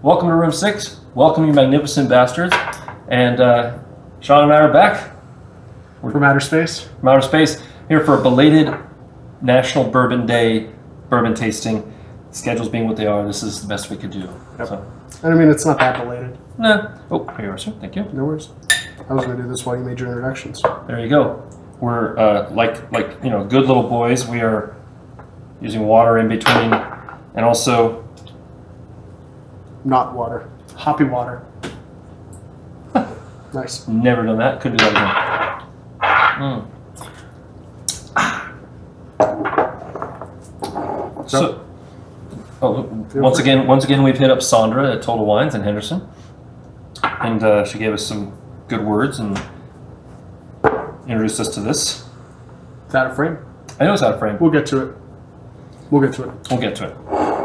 Welcome to Room 6. Welcome, you magnificent bastards. And Sean and I are back. We're from outer space. From outer space, here for a belated National Bourbon Day bourbon tasting. Schedules being what they are, this is the best we could do. Yep. So. And I mean, it's not that belated. Nah. Oh, here you are, sir. Thank you. No worries. I was going to do this while you made your introductions. There you go. We're like good little boys. We are using water in between, and also not water. Hoppy water. Nice. Never done that. Couldn't do that again. So, once again, we've hit up Sandra at Total Wines in Henderson, and she gave us some good words and introduced us to this. It's out of frame. I know it's out of frame. We'll get to it. We'll get to it.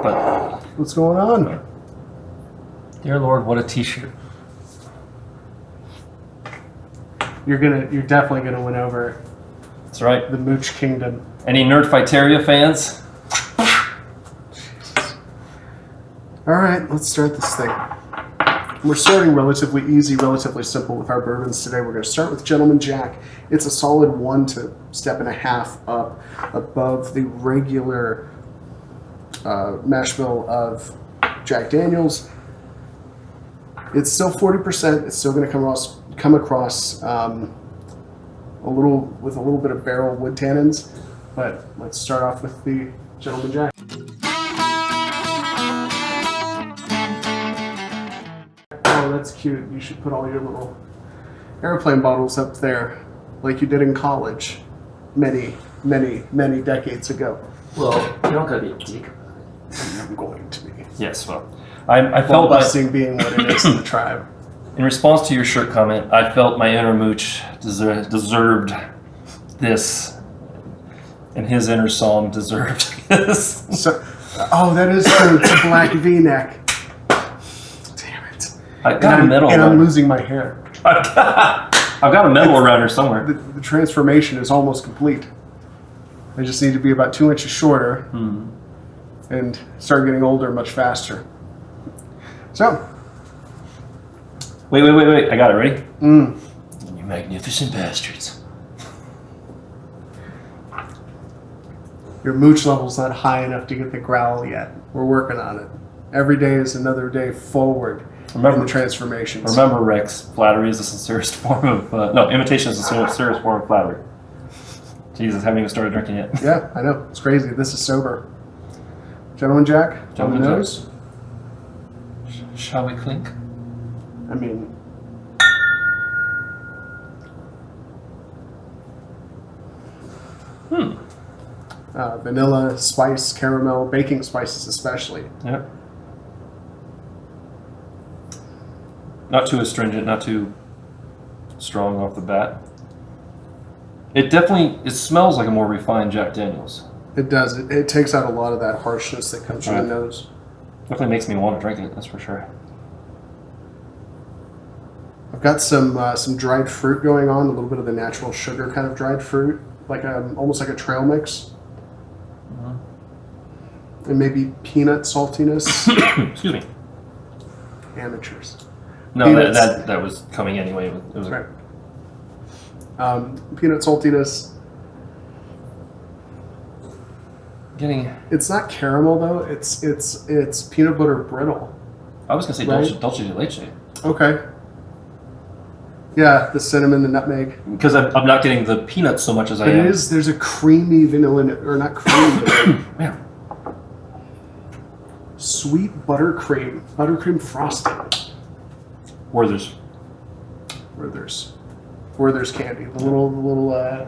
But what's going on? Dear Lord, what a T-shirt! You're definitely gonna win over. That's right. The Mooch Kingdom. Any Nerdfighteria fans? Jesus. All right, let's start this thing. We're starting relatively easy, relatively simple with our bourbons today. We're going to start with Gentleman Jack. It's a solid 1 step and a half up above the regular mash bill of Jack Daniels. It's still 40%. It's still going to come across a little bit of barrel wood tannins. But let's start off with the Gentleman Jack. Oh, that's cute. You should put all your little airplane bottles up there like you did in college many, many, many decades ago. Well, you don't gotta be a dick. I'm going to be. Yes, well, I felt busting being what it is in the tribe. In response to your shirt comment, I felt my inner mooch deserved this, and his inner psalm deserved this. So, that is true. It's a black V-neck. Damn it! I got a medal, and I'm losing my hair. I've got a medal around here somewhere. The transformation is almost complete. I just need to be about 2 inches shorter and start getting older much faster. So. Wait. I got it. Ready? You magnificent bastards. Your mooch level's not high enough to get the growl yet. We're working on it. Every day is another day forward in the transformations. Remember, Rex, flattery is the sincerest form of... imitation is the sincerest form of flattery. Jesus, haven't even started drinking yet. Yeah, I know. It's crazy. This is sober. Gentleman Jack, on the nose. Shall we clink? I mean... vanilla, spice, caramel, baking spices especially. Yep. Not too astringent, not too strong off the bat. It smells like a more refined Jack Daniels. It does. It takes out a lot of that harshness that comes from the nose. Definitely makes me want to drink it, that's for sure. I've got some dried fruit going on, a little bit of the natural sugar kind of dried fruit, like almost like a trail mix. And maybe peanut saltiness. Excuse me. Amateurs. No, that was coming anyway. It was right. Peanut saltiness. It's not caramel though. It's peanut butter brittle. I was gonna say dulce de leche. Okay. Yeah, the cinnamon, the nutmeg. Because I'm not getting the peanuts so much as I am. There's a creamy vanilla, or not creamy, but man. Sweet buttercream frosting. Werther's candy, the little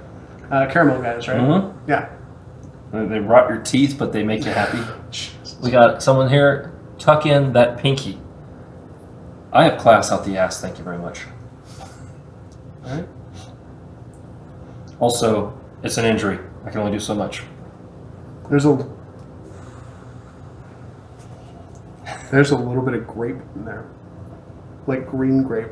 caramel guys, right? Mm-hmm. Yeah. They rot your teeth, but they make you happy. Jesus. We got someone here. Tuck in that pinky. I have class out the ass. Thank you very much. All right. Also, it's an injury. I can only do so much. There's a little bit of grape in there, like green grape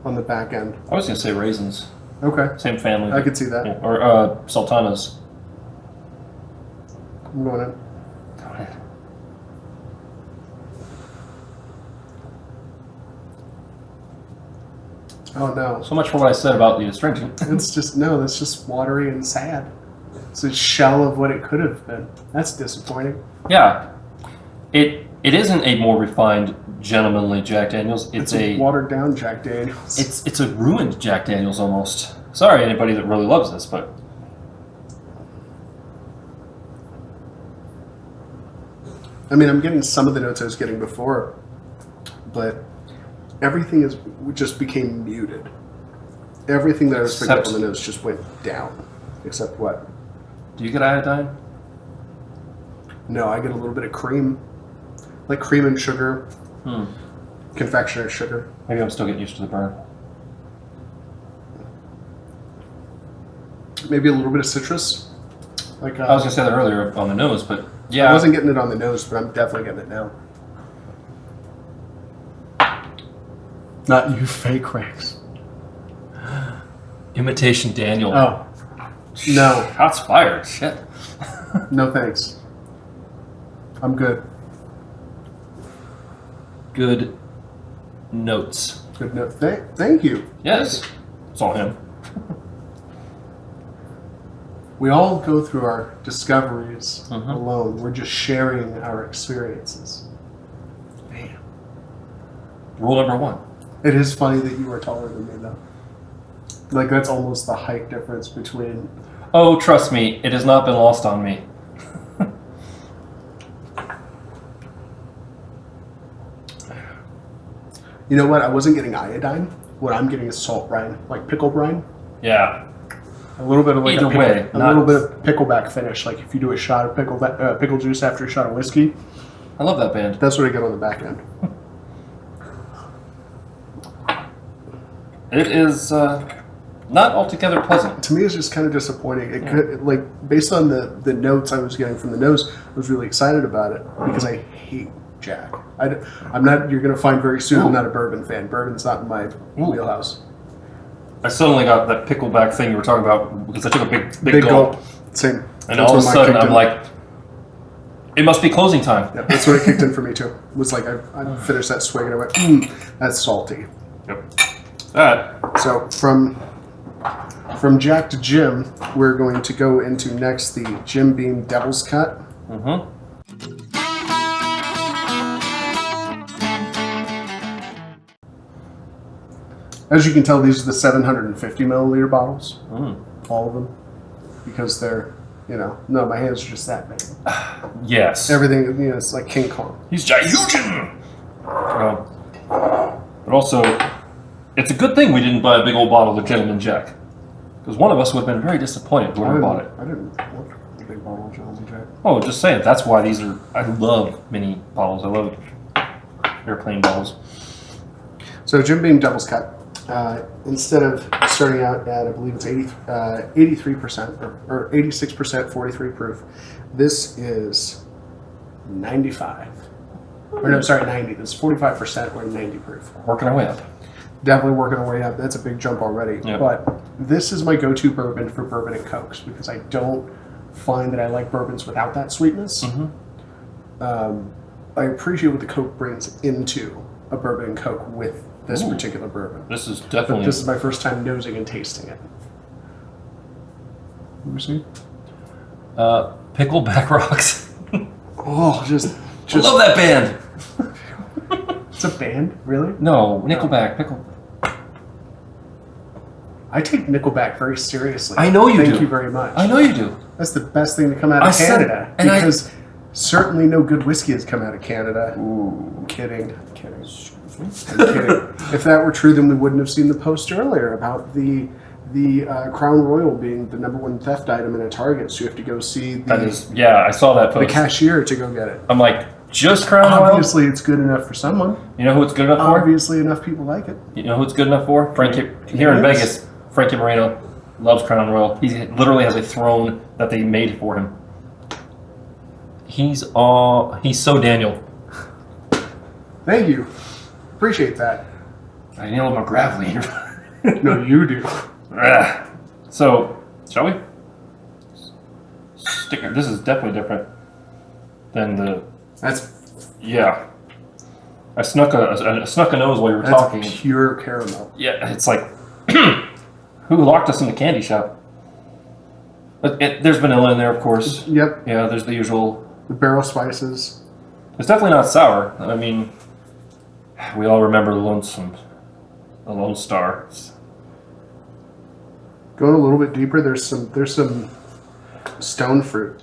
on the back end. I was gonna say raisins. Okay. Same family. I could see that. Yeah. Or sultanas. I'm going in. Oh no. So much for what I said about the astringent. It's just, no, that's just watery and sad. It's a shell of what it could have been. That's disappointing. Yeah. It isn't a more refined, gentlemanly Jack Daniels. It's a watered down Jack Daniels. It's a ruined Jack Daniels almost. Sorry, anybody that really loves this, but I mean, I'm getting some of the notes I was getting before, but everything just became muted. Everything that I was picking up on the notes just went down. Except what? Do you get iodine? No, I get a little bit of cream. Like cream and sugar. Confectionery sugar. Maybe I'm still getting used to the burn. Maybe a little bit of citrus. Like I was going to say that earlier on the nose, but yeah. I wasn't getting it on the nose, but I'm definitely getting it now. Not you fake Rex. Imitation Daniel. Oh. No. Shots fired. Shit. No thanks. I'm good. Good notes. Good note. Thank you. Yes. It's all him. We all go through our discoveries Mhm. alone. We're just sharing our experiences. Man. Rule number 1. It is funny that you are taller than me, though. Like, that's almost the height difference between... Oh, trust me, it has not been lost on me. You know what? I wasn't getting iodine. What I'm getting is salt brine, like pickle brine. Yeah. A little bit of like Either way, a little bit of pickleback finish. Like if you do a shot of pickle juice after a shot of whiskey. I love that band. That's what I get on the back end. It is not altogether pleasant. To me, it's just kind of disappointing. It could, like, based on the notes I was getting from the nose, I was really excited about it because I hate Jack. I'm not. You're going to find very soon. I'm not a bourbon fan. Bourbon's not in my wheelhouse. I suddenly got that pickleback thing you were talking about because I took a big gulp. Same. And all of a sudden I'm like, it must be closing time. Yep, that's what it kicked in for me too. It was like I finished that swig and I went, that's salty. Yep. That. So from Jack to Jim, we're going to go into next the Jim Beam Devil's Cut. Mm-hmm. As you can tell, these are the 750 milliliter bottles. Mm. All of them. Because they're, no, my hands are just that big. Yes. Everything, it's like King Kong. He's giant. But also, it's a good thing we didn't buy a big old bottle of Gentleman Jack. Because one of us would have been very disappointed when we bought it. I didn't want a big bottle of Gentleman Jack. Oh, just saying. That's why these are... I love mini bottles. I love airplane bottles. So Jim Beam Devil's Cut. Instead of starting out at, I believe it's 83% or 86% 43 proof, this is 95. Or no, sorry, 90. This is 45% or 90 proof. Working our way up. Definitely working our way up. That's a big jump already. Yep. But this is my go-to bourbon for bourbon and cokes because I don't find that I like bourbons without that sweetness. Mm-hmm. I appreciate what the Coke brings into a bourbon and coke with this particular bourbon. This is But definitely... this is my first time nosing and tasting it. Let me see. Pickleback Rocks. Oh, just I love that band. It's a band, really? No, Nickelback, Pickle. I take Nickelback very seriously. I know you do. Thank you very much. I know you do. That's the best thing to come out of Canada. Because certainly no good whiskey has come out of Canada. Ooh, I'm kidding. I'm kidding. I'm kidding. If that were true, then we wouldn't have seen the post earlier about the Crown Royal being the #1 theft item in a Target. So you have to go see I saw that post. the cashier to go get it. I'm like, just Crown Royal? Obviously, it's good enough for someone. You know who it's good enough for? Obviously, enough people like it. You know who it's good enough for? Frankie. Here in Vegas, Frankie Moreno loves Crown Royal. He literally has a throne that they made for him. He's so Daniel. Thank you. Appreciate that. I nailed him gravelly. No, you do. So, shall we? Sticker. This is definitely different than the... That's... Yeah. I snuck a nose while you were That's talking. pure caramel. Yeah, it's like, who locked us in the candy shop? But there's vanilla in there, of course. Yep. Yeah, there's the usual. The barrel spices. It's definitely not sour. I mean, we all remember the Lone Star. Going a little bit deeper, there's some stone fruit.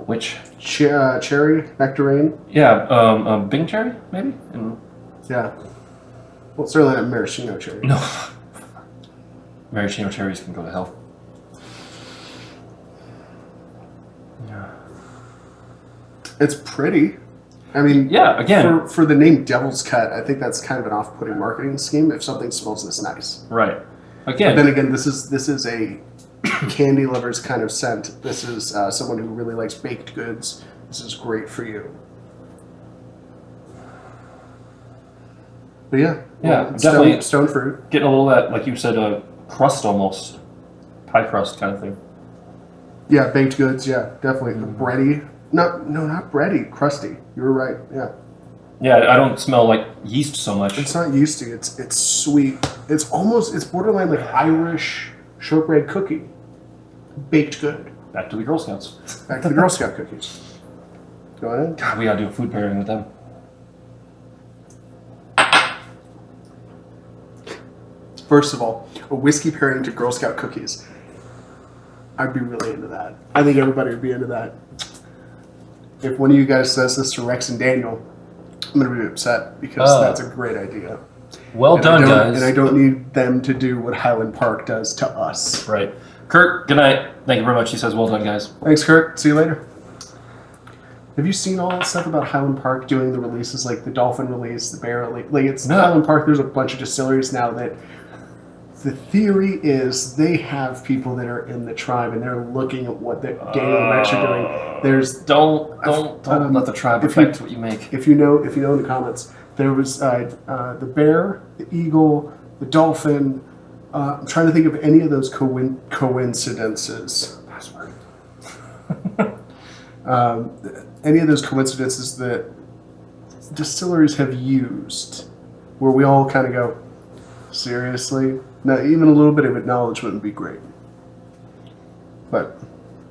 Which? Cherry, nectarine. Yeah, Bing cherry, maybe? Yeah. Well, certainly not maraschino cherry. No. Maraschino cherries can go to hell. Yeah. It's pretty. I mean, yeah, again. For the name Devil's Cut, I think that's kind of an off-putting marketing scheme if something smells this nice. Right. Again. But then again, this is a candy lover's kind of scent. This is someone who really likes baked goods. This is great for you. But yeah, definitely stone fruit. Getting a little of that, like you said, crust almost, pie crust kind of thing. Yeah, baked goods. Yeah, definitely bready. No, not bready. Crusty. You were right. Yeah. Yeah, I don't smell like yeast so much. It's not yeasty. It's sweet. It's borderline like Irish shortbread cookie, baked good. Back to the Girl Scouts. Back to the Girl Scout cookies. Go ahead. God, we gotta do a food pairing with them. First of all, a whiskey pairing to Girl Scout cookies. I'd be really into that. I think everybody would be into that. If one of you guys says this to Rex and Daniel, I'm going to be upset because that's a great idea. Well done, guys. And I don't need them to do what Highland Park does to us. Right. Kurt, good night. Thank you very much. He says, well done, guys. Thanks, Kurt. See you later. Have you seen all that stuff about Highland Park doing the releases, like the Dolphin release, the Bear release? Like, it's Highland Park, there's a bunch of distilleries now that the theory is they have people that are in the tribe and they're looking at what the Daniel and Rex are doing. There's don't let the tribe affect what you make. If you know in the comments, there was the bear, the eagle, the dolphin. I'm trying to think of any of those coincidences. Password. Any of those coincidences that distilleries have used, where we all kind of go, seriously? Now, even a little bit of acknowledgement would be great. But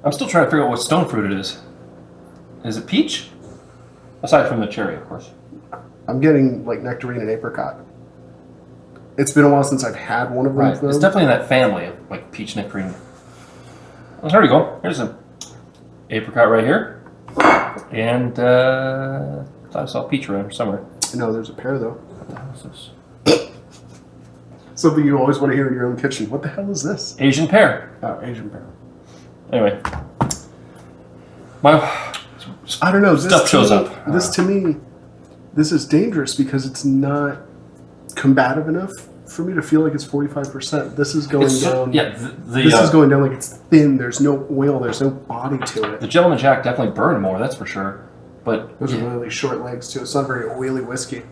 I'm still trying to figure out what stone fruit it is. Is it peach? Aside from the cherry, of course. I'm getting like nectarine and apricot. It's been a while since I've had one of them. Right. It's definitely in that family of like peach, nectarine. Well, here we go. Here's an apricot right here. And I thought I saw peach around somewhere. No, there's a pear though. What the hell is this? Something you always want to hear in your own kitchen. What the hell is this? Asian pear. Oh, Asian pear. Anyway. I don't know. Stuff shows up. To me, this is dangerous because it's not combative enough for me to feel like it's 45%. This is going down. Yeah, this is going down like it's thin. There's no oil. There's no body to it. The Gentleman Jack definitely burned more, that's for sure. But those are really short legs too. It's not very oily whiskey.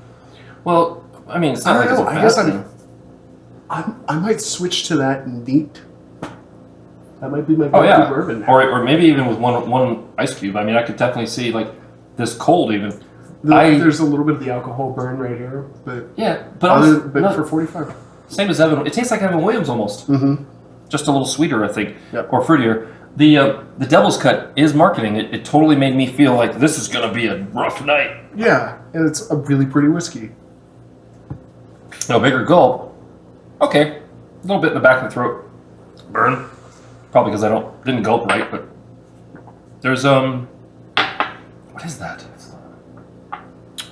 Well, I mean, it's not like it's a I guess bad thing. I might switch to that neat. That might be my go-to bourbon now. Or maybe even with one ice cube. I mean, I could definitely see like this cold even. There's a little bit of the alcohol burn right here, but yeah, but for 45, same as Evan. It tastes like Evan Williams almost. Mm-hmm. Just a little sweeter, I think, yep. Or fruitier. The Devil's Cut is marketing. It totally made me feel like this is gonna be a rough night. Yeah, and it's a really pretty whiskey. No bigger gulp. Okay, a little bit in the back of the throat. Burn. Probably because I didn't gulp right, but there's what is that?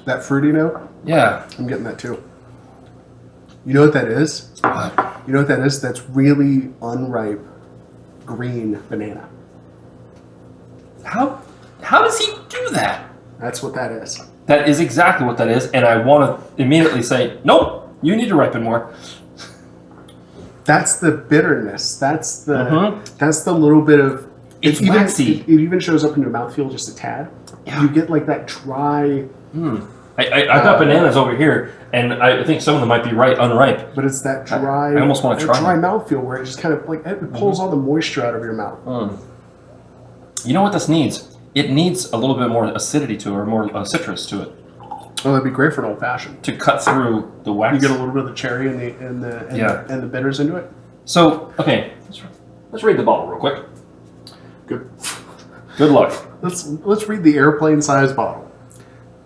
That fruity note? Yeah. I'm getting that too. You know what that is? What? You know what that is? That's really unripe green banana. How does he do that? That's what that is. That is exactly what that is, and I want to immediately say, nope, you need to ripen more. That's the bitterness. That's the little bit of. It's waxy. It even shows up in your mouthfeel just a tad. Yeah. You get like that dry. I've got bananas over here, and I think some of them might be unripe. But it's that dry. I almost want to try dry mouthfeel where it just kind of like it pulls all the moisture out of your mouth. You know what this needs? It needs a little bit more acidity to it, or more citrus to it. Oh, that'd be great for an old fashioned. to cut through the wax. You get a little bit of the cherry and the bitters into it. So, okay, let's read the bottle real quick. Good. Good luck. Let's read the airplane size bottle.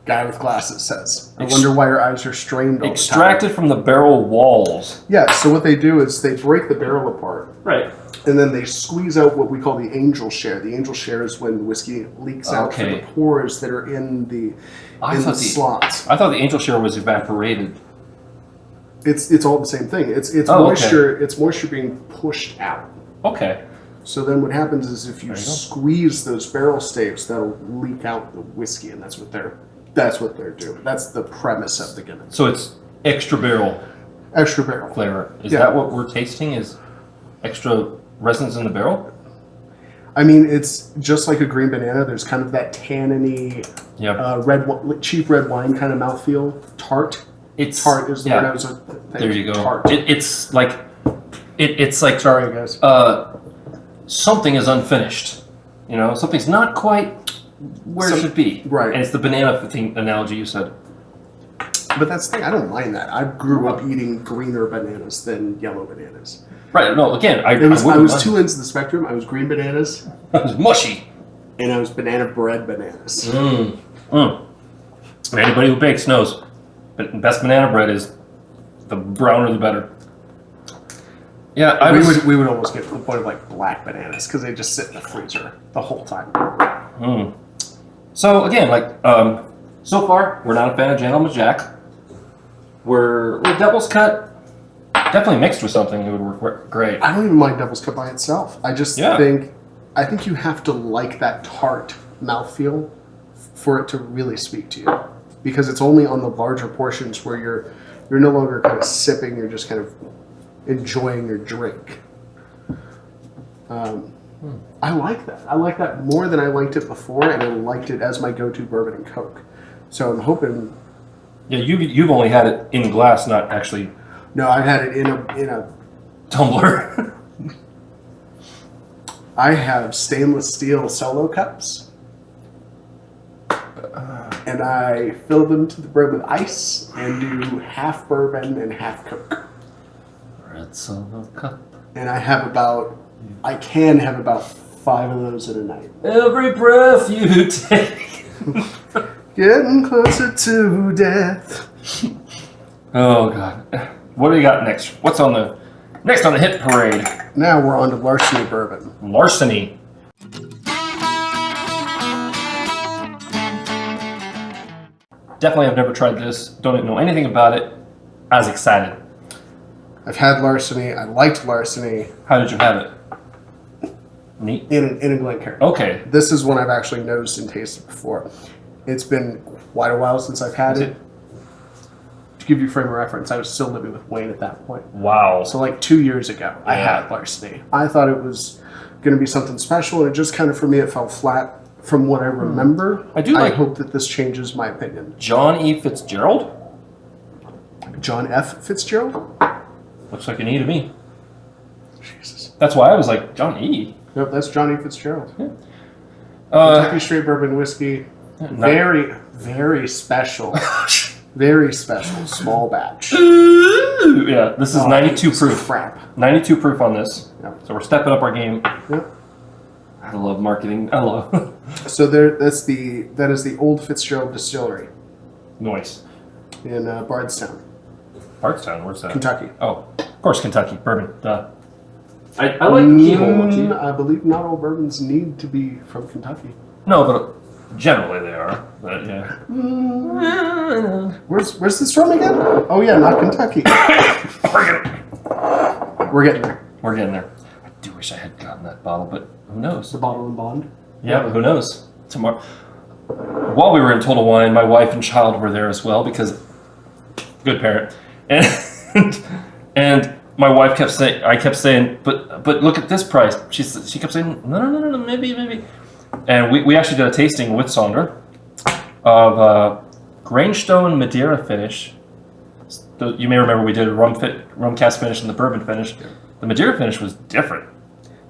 Guy with glasses says, "I wonder why your eyes are strained all Extracted the time." from the barrel walls. Yeah. So what they do is they break the barrel apart. Right. And then they squeeze out what we call the angel share. The angel share is when whiskey leaks out from the pores that are in the slots. I thought the angel share was evaporated. It's all the same thing. It's moisture. Okay. It's moisture being pushed out. Okay. So then what happens is if you squeeze those barrel staves, that'll leak out the whiskey, and that's what they're doing. That's the premise of the gimmick. So it's extra barrel. Extra barrel flavor. Is that what we're tasting? Is extra resins in the barrel? I mean, it's just like a green banana. There's kind of that tanniny, cheap red wine kind of mouthfeel. Tart. Tart is the word I was thinking. There you go. Tart. It's like it's like sorry guys. Something is unfinished. You know, something's not quite where it should be. Right. And it's the banana thing analogy you said. But that's the thing. I don't mind that. I grew up eating greener bananas than yellow bananas. Right. No. Again, I was two ends of the spectrum. I was green bananas. I was mushy. And I was banana bread bananas. Anybody who bakes knows. But best banana bread is the browner the better. Yeah, we would almost get to the point of like black bananas because they just sit in the freezer the whole time. So again, like so far, we're not a fan of Gentleman Jack. We're Devil's Cut. Definitely mixed with something, it would work great. I don't even mind Devil's Cut by itself. I just think you have to like that tart mouthfeel for it to really speak to you, because it's only on the larger portions where you're no longer kind of sipping, you're just kind of enjoying your drink. I like that. I like that more than I liked it before, and I liked it as my go-to bourbon and Coke. So I'm hoping. Yeah, you've only had it in glass, not actually. No, I've had it in a tumbler. I have stainless steel solo cups, and I fill them to the brim with ice and do half bourbon and half Coke. Red solo cup. And I can have about 5 of those in a night. Every breath you take. Getting closer to death. Oh God. What do you got next? What's next on the hit parade? Now we're on to Larceny bourbon. Larceny. Definitely, I've never tried this. Don't know anything about it. I was excited. I've had Larceny. I liked Larceny. How did you have it? Neat. In a Glencairn. Okay. This is one I've actually nosed and tasted before. It's been quite a while since I've had it. To give you frame of reference, I was still living with Wayne at that point. Wow. So like 2 years ago, I had Larceny. I thought it was going to be something special, and it just kind of, for me, it fell flat from what I remember. I hope that this changes my opinion. John E. Fitzgerald? John F. Fitzgerald? Looks like an E to me. Jesus. That's why I was like, John E. Nope, that's John E. Fitzgerald. Yeah. Kentucky straight bourbon whiskey. Very, very special. Very special. Small batch. Yeah, this is 92 proof. Crap. 92 proof on this. Yep. So we're stepping up our game. Yep. I love marketing. I love. So that is the old Fitzgerald distillery. Nice. In Bardstown. Bardstown, where's that? Kentucky. Oh, of course, Kentucky bourbon. Duh. I like the keyhole. I believe not all bourbons need to be from Kentucky. No, but generally they are. But yeah. Where's this from again? Oh yeah, not Kentucky. We're getting there. We're getting there. I do wish I had gotten that bottle, but who knows? The bottle and bond. Yeah, but who knows? Tomorrow. While we were in Total Wine, my wife and child were there as well because good parent, and my wife kept saying, I kept saying, but look at this price. She kept saying, no, maybe. And we actually did a tasting with Sandra of Grangestone Madeira finish. You may remember we did a rum cast finish and the bourbon finish. The Madeira finish was different.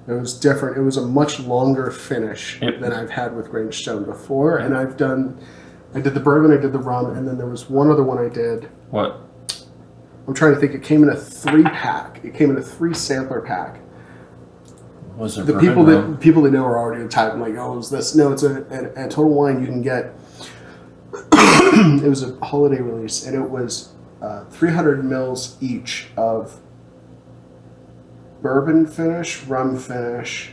It was different. It was a much longer finish than I've had with Grangestone before, and I've done I did the bourbon, I did the rum, and then there was one other one I did. What? I'm trying to think. It came in a 3-pack. It came in a 3 sampler pack. Was it The bourbon, people that know are already the type like, oh, is this? No, it's a Total Wine. You can get. It was a holiday release, and it was 300 mils each of bourbon finish, rum finish,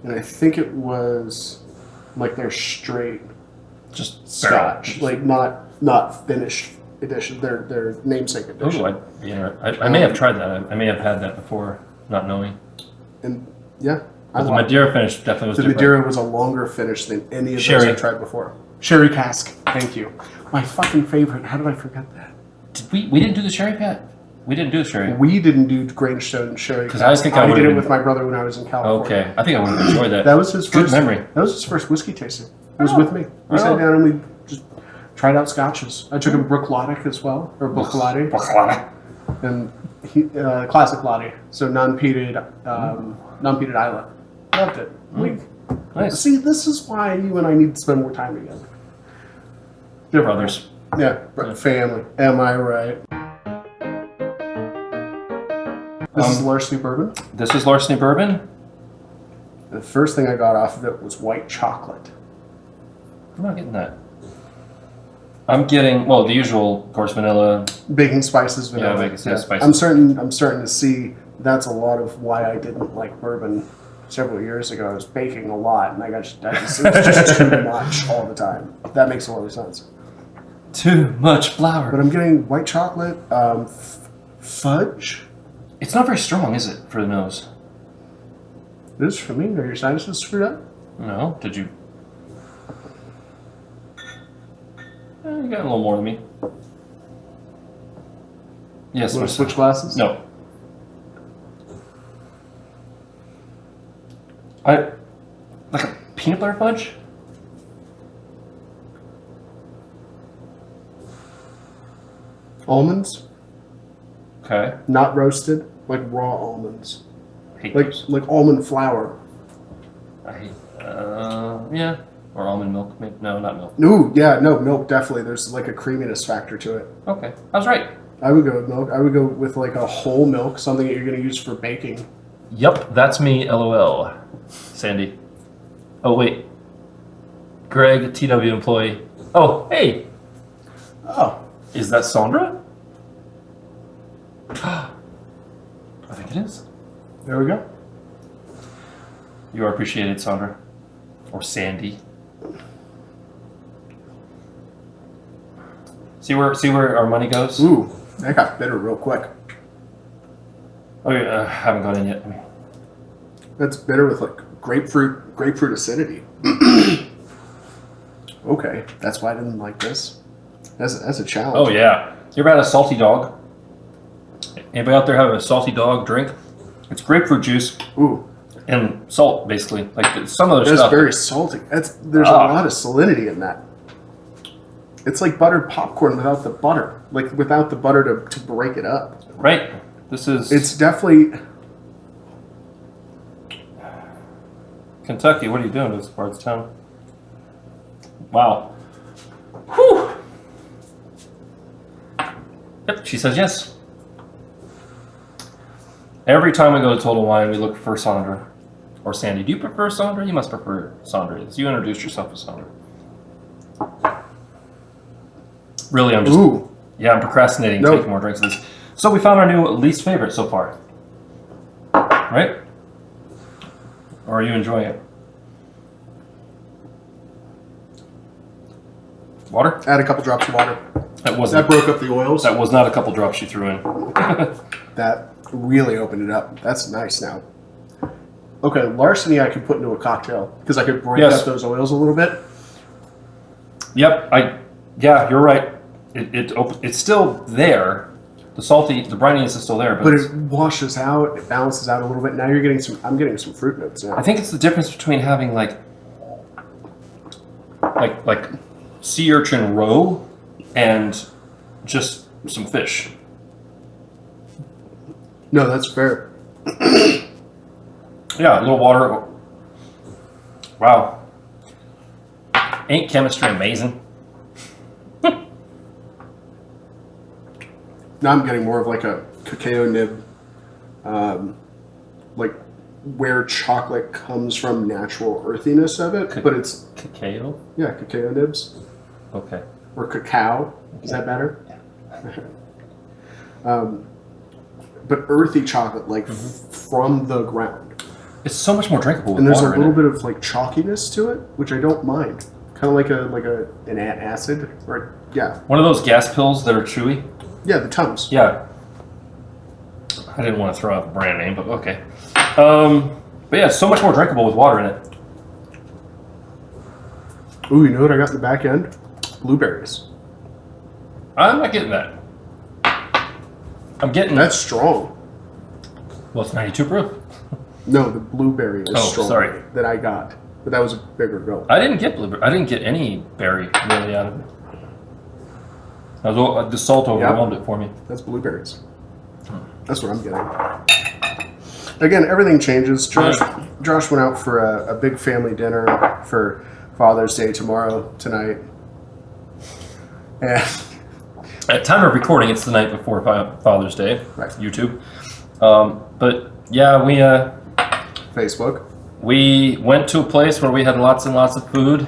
and I think it was like their straight just Scotch, like not finished edition, their namesake edition. Oh, I may have tried that. I may have had that before, not knowing. And yeah, But the Madeira finish definitely was the different. Madeira was a longer finish than any of Sherry. those I tried before. Sherry cask, thank you. My fucking favorite. How did I forget that? Did we didn't do the sherry, Pat? We didn't do the sherry. We didn't do Grange-Stone Sherry. 'Cause I think I did would've it been- with my brother when I was in California. Okay, I think I would have enjoyed that. That was his Good first memory. That was his first whiskey tasting. He was Oh. with me. We sat Oh. down and we just tried out scotches. I took him Brook Latte as well, or Brook Latte, and he classic latte, so non-peated Islet. Loved it. Nice. See, this is why you and I need to spend more time together. They're brothers. Yeah, family. Am I right? This is Larceny Bourbon. This is Larceny Bourbon. The first thing I got off of it was white chocolate. I'm not getting that. I'm getting, well, the usual, of course, vanilla. Baking spices, vanilla. Yeah, baking spices. I'm starting to see that's a lot of why I didn't like bourbon several years ago. I was baking a lot, and it was just too much all the time. That makes a lot of sense. Too much flour. But I'm getting white chocolate, fudge. It's not very strong, is it, for the nose? It is for me. Are your sinuses screwed up? No? Did you? You got a little more than me. Yes. Want to switch glasses? No. Like a peanut butter fudge? Almonds, Okay. not roasted, like raw almonds, Hate like those. almond flour. I hate. Yeah. Or almond milk. Maybe. No, not milk. Ooh, yeah, no, milk definitely. There's like a creaminess factor to it. Okay. I was right. I would go with milk. I would go with like a whole milk, something that you're going to use for baking. Yep, that's me, LOL. Sandy. Oh, wait. Greg, TW employee. Oh, hey! Oh, Is that Sandra? I think it is. there we go. You are appreciated, Sandra. Or Sandy. See where our money goes? Ooh, that got bitter real quick. Oh, yeah, I haven't got in yet. That's bitter with like grapefruit acidity. Okay, that's why I didn't like this. That's a challenge. Oh, yeah. You ever had a salty dog? Anybody out there have a salty dog drink? It's grapefruit juice Ooh, and salt, basically. Like some other that's stuff. very salty. There's a lot of salinity in that. It's like buttered popcorn without the butter. Like without the butter to break it up. Right. This is It's definitely Kentucky. What are you doing to this part of town? Wow. Whew. Yep, she says yes. Every time we go to Total Wine, we look for Sandra or Sandy. Do you prefer Sandra? You must prefer Sandra. You introduced yourself as Sandra. Really, I'm just ooh. I'm procrastinating Nope. taking more drinks of this. So we found our new least favorite so far, right? Or are you enjoying it? Water? Add a couple drops of water. That wasn't. That broke up the oils. That was not a couple drops you threw in. That really opened it up. That's nice now. Okay, Larceny I could put into a cocktail because I could break Yes. up those oils a little bit. Yep. Yeah, you're right. It's still there. The brininess is still there, But it washes out, it balances out a little bit. Now you're getting I'm getting some fruit notes now. I think it's the difference between having like sea urchin roe and just some fish. No, that's fair. Yeah, a little water. Wow. Ain't chemistry amazing? Now I'm getting more of like a cacao nib, like where chocolate comes from, natural earthiness of it, but it's cacao. Yeah, cacao nibs. Okay. Or cacao. Is that better? Yeah. But earthy chocolate, like from the ground. It's so much more drinkable. With and there's water a little in it. bit of like chalkiness to it, which I don't mind. Kind of like an acid, or yeah. One of those gas pills that are chewy. Yeah, the Tums. Yeah. I didn't want to throw out the brand name, but okay. But yeah, it's so much more drinkable with water in it. Ooh, you know what I got in the back end? Blueberries. I'm not getting that. I'm getting... That's strong. Well, it's 92 proof. No, the blueberry is strong. Sorry. That I got. But that was a bigger go. I didn't get blueberry. I didn't get any berry really out of it. The salt overwhelmed it for me. That's blueberries. That's what I'm getting. Again, everything changes. Josh went out for a big family dinner for Father's Day tonight. And at time of recording, it's the night before Father's Day. Right. YouTube. But yeah, Facebook. We went to a place where we had lots and lots of food,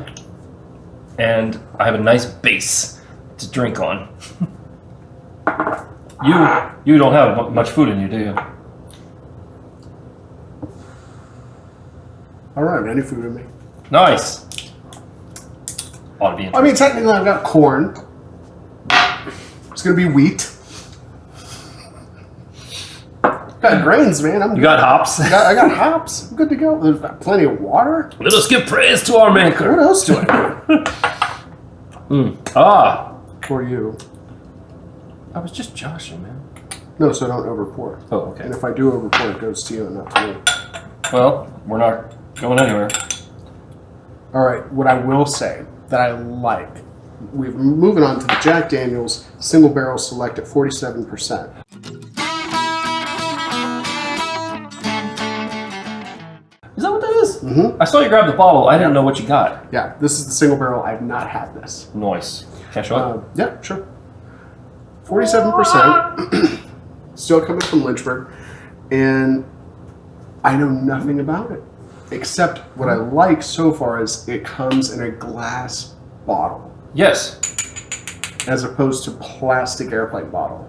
and I have a nice base to drink on. You don't have much food in you, do you? I don't have any food in me. Nice. Ought to be I mean, technically, I've got corn. It's gonna be wheat. Got grains, man. You got hops. I got hops. I'm good to go. There's got plenty of water. Let us give praise to our maker. What else do I do? For you. I was just joshing, man. No, so don't overpour. Oh, okay. And if I do overpour, it goes to you and not to me. Well, we're not going anywhere. All right. What I will say that I like, we're moving on to the Jack Daniel's Single Barrel Select at 47%. Is that what that is? Mm-hmm. I saw you grab the bottle. I didn't know what you got. Yeah, this is the single barrel. I've not had this. Nice. Can I show it? Yeah, sure. 47%. Still coming from Lynchburg. And I know nothing about it. Except what I like so far is it comes in a glass bottle. Yes. As opposed to plastic airplane bottle.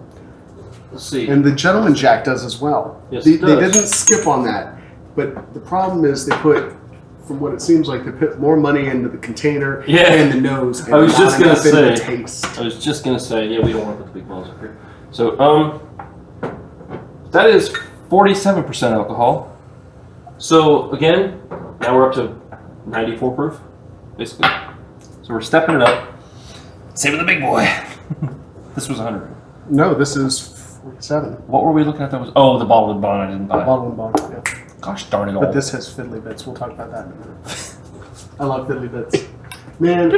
Let's see. And the Gentleman Jack does as well. Yes, they it does. didn't skip on that. But the problem is they put, from what it seems like, they put more money into the container and the nose. And I was just gonna say. The taste. I was just gonna say. Yeah, we don't want to put the big balls up here. So that is 47% alcohol. So again, now we're up to 94 proof, basically. So we're stepping it up. Saving the big boy. This was 100. No, this is 47. What were we looking at? That was the bottle of Bond I didn't buy. Bottle and bottle, yeah. Gosh darn it all. But this has fiddly bits. We'll talk about that in a minute. I love fiddly bits. Man,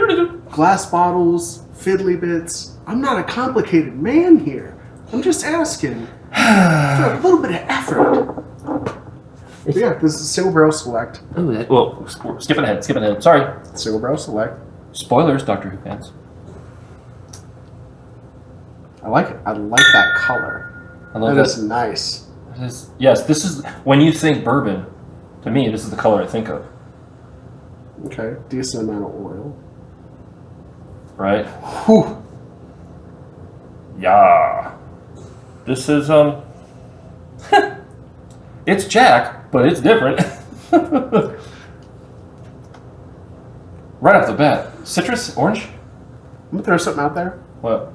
glass bottles, fiddly bits. I'm not a complicated man here. I'm just asking for a little bit of effort. But yeah, this is Single Barrel Select. Well, skipping ahead. Sorry. Single Barrel Select. Spoilers, Doctor Who fans. I like it. I like that color. I love that. That Is nice. Yes, this is, when you think bourbon, to me, this is the color I think of. Okay, decent amount of oil. Right? Whew. Yeah. This is, it's Jack, but it's different. Right off the bat. Citrus? Orange? I'm gonna throw something out there. What?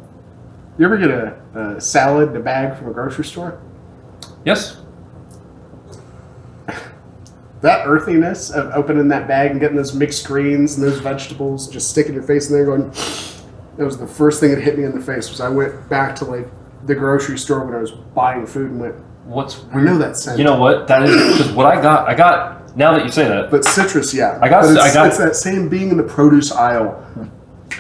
You ever get a salad in a bag from a grocery store? Yes. That earthiness of opening that bag and getting those mixed greens and those vegetables, just sticking your face in there going, that was the first thing that hit me in the face. Was I went back to like the grocery store when I was buying food and went, I know that scent. You know what? That is, because what I got, now that you say that. But citrus, yeah. It's that same being in the produce aisle.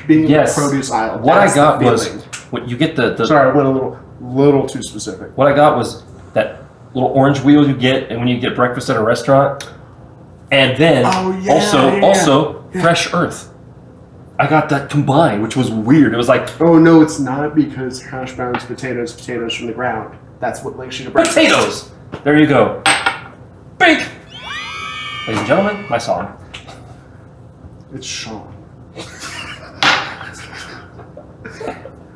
Being in the produce aisle. What I got was, what you get the Sorry, I went a little too specific. What I got was that little orange wheel you get and when you get breakfast at a restaurant, and then also fresh earth. I got that combined, which was weird. It was like, Oh no, it's not because hash browns, potatoes from the ground. That's what links you to breakfast. potatoes! There you go. Bink! Ladies and gentlemen, my song. It's Sean.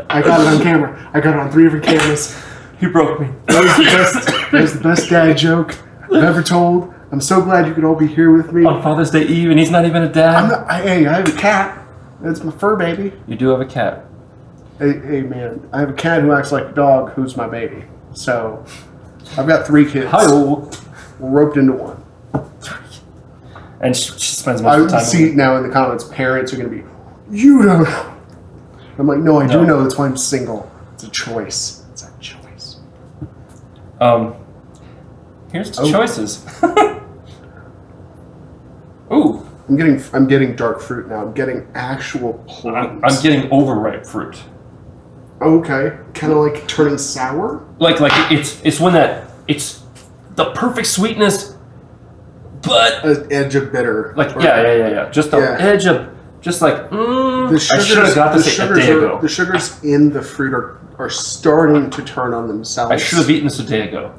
I got it on camera. I got it on 3 different cameras. You broke me. That was the best dad joke I've ever told. I'm so glad you could all be here with me. On Father's Day Eve, and he's not even a dad. Hey, I have a cat. That's my fur baby. You do have a cat. Hey, man, I have a cat who acts like a dog who's my baby. So, I've got 3 kids. Hi-oh. Roped into one. And she spends most of the I time. see now in the comments, parents are going to be, you don't know. I'm like, no, I do know. That's why I'm single. It's a choice. It's a choice. Here's the choices. Ooh. I'm getting dark fruit now. I'm getting actual plums. I'm getting overripe fruit. Okay. Kind of like turning sour? Like it's when it's the perfect sweetness, but An edge of bitter. like yeah. Just the edge of just like I should have got this a day ago. The sugars in the fruit are starting to turn on themselves. I should have eaten this a day ago,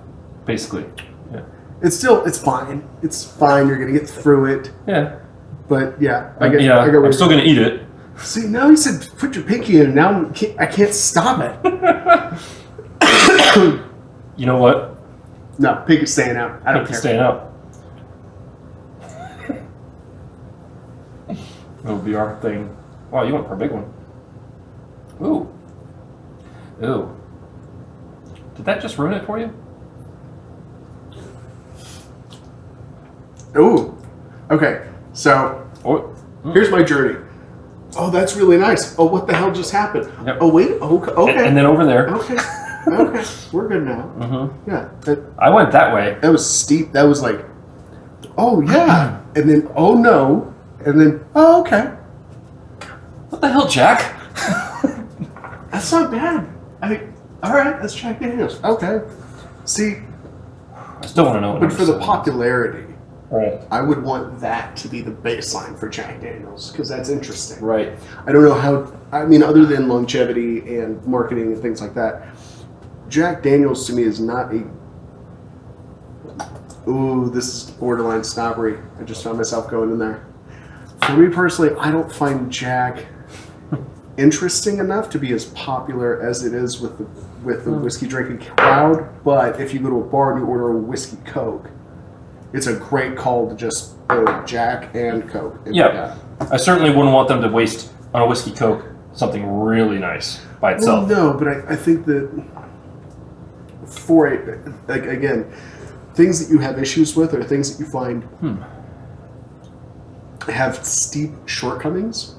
basically. Yeah. It's fine. It's fine. You're gonna get through it. Yeah. But yeah, I'm still gonna eat it. See, now he said put your pinky in, and now I can't stop it. You know what? No, pinky's staying out. I don't care. Staying up. It'll be our thing. Wow, you went for a big one. Ooh. Did that just ruin it for you? Ooh. Okay. So here's my journey. Oh, that's really nice. Oh, what the hell just happened? Yep. Oh, wait. Okay. And then over there. Okay. We're good now. Mm-hmm. Yeah. I went that way. That was steep. That was like, oh yeah, and then oh no, and then oh okay. What the hell, Jack? That's not bad. All right. Let's Jack Daniels. Okay. See, I still want to know. but for the popularity, right? I would want that to be the baseline for Jack Daniels because that's interesting. Right. I don't know how. I mean, other than longevity and marketing and things like that, Jack Daniels to me is not a. Ooh, this is borderline snobbery. I just found myself going in there. For me personally, I don't find Jack interesting enough to be as popular as it is with the whiskey drinking crowd. But if you go to a bar and you order a whiskey Coke, it's a great call to just order Jack and Coke. Yeah. I certainly wouldn't want them to waste on a whiskey Coke something really nice by itself. Well, no, but I think that again, things that you have issues with are things that you find have steep shortcomings.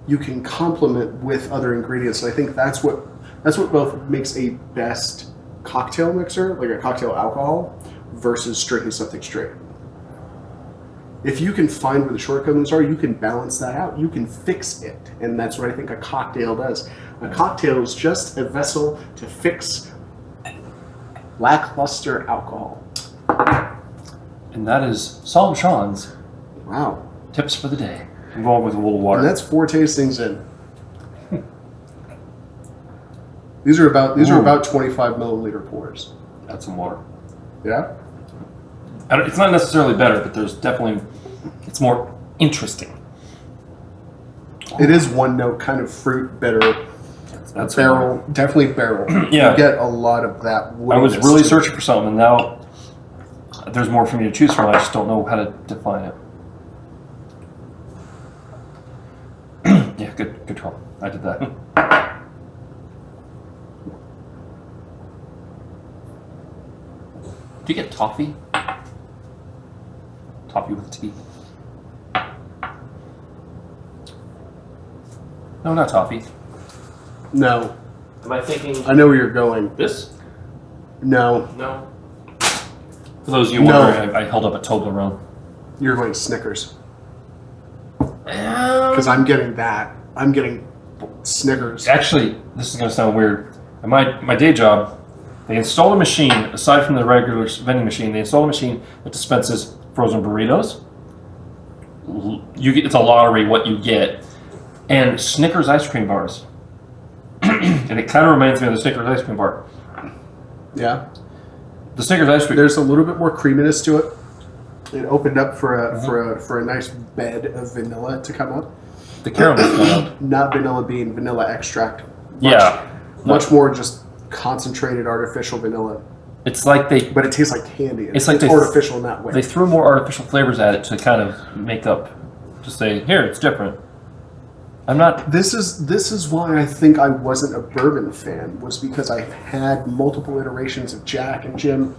You can complement with other ingredients. And I think that's what both makes a best cocktail mixer, like a cocktail alcohol, versus drinking something straight. If you can find where the shortcomings are, you can balance that out. You can fix it. And that's what I think a cocktail does. A cocktail is just a vessel to fix lackluster alcohol. And that is Psalm Sean's Wow. tips for the day, involved with a little water. And that's 4 tastings in. These are about 25 milliliter pours. Add some water. Yeah? It's not necessarily better, but there's definitely, it's more interesting. It is one note, kind of fruit, bitter, That's barrel, definitely barrel. Yeah. You get a lot of that. I was woodiness really to it. searching for something, and now there's more for me to choose from. I just don't know how to define it. Yeah, good call. I did that. Do you get toffee? Toffee with tea. No, not toffee. No. Am I thinking I know where you're going. this? No. No. For those of you No. wondering, I held up a Toblerone. You're going Snickers. Because I'm getting that. I'm getting Snickers. Actually, this is going to sound weird. At my day job, they installed a machine, aside from the regular vending machine, they installed a machine that dispenses frozen burritos. It's a lottery what you get. and Snickers ice cream bars. And it kind of reminds me of the Snickers ice cream bar. Yeah. The Snickers ice cream. There's a little bit more creaminess to it. It opened up for a nice bed of vanilla to come up. The caramel. Not vanilla bean, vanilla extract. Much more just concentrated artificial vanilla. It's like but it tastes like candy. It's like artificial in that way. They threw more artificial flavors at it to kind of make up, to say, here, it's different. I'm not. This is why I think I wasn't a bourbon fan, was because I had multiple iterations of Jack and Jim.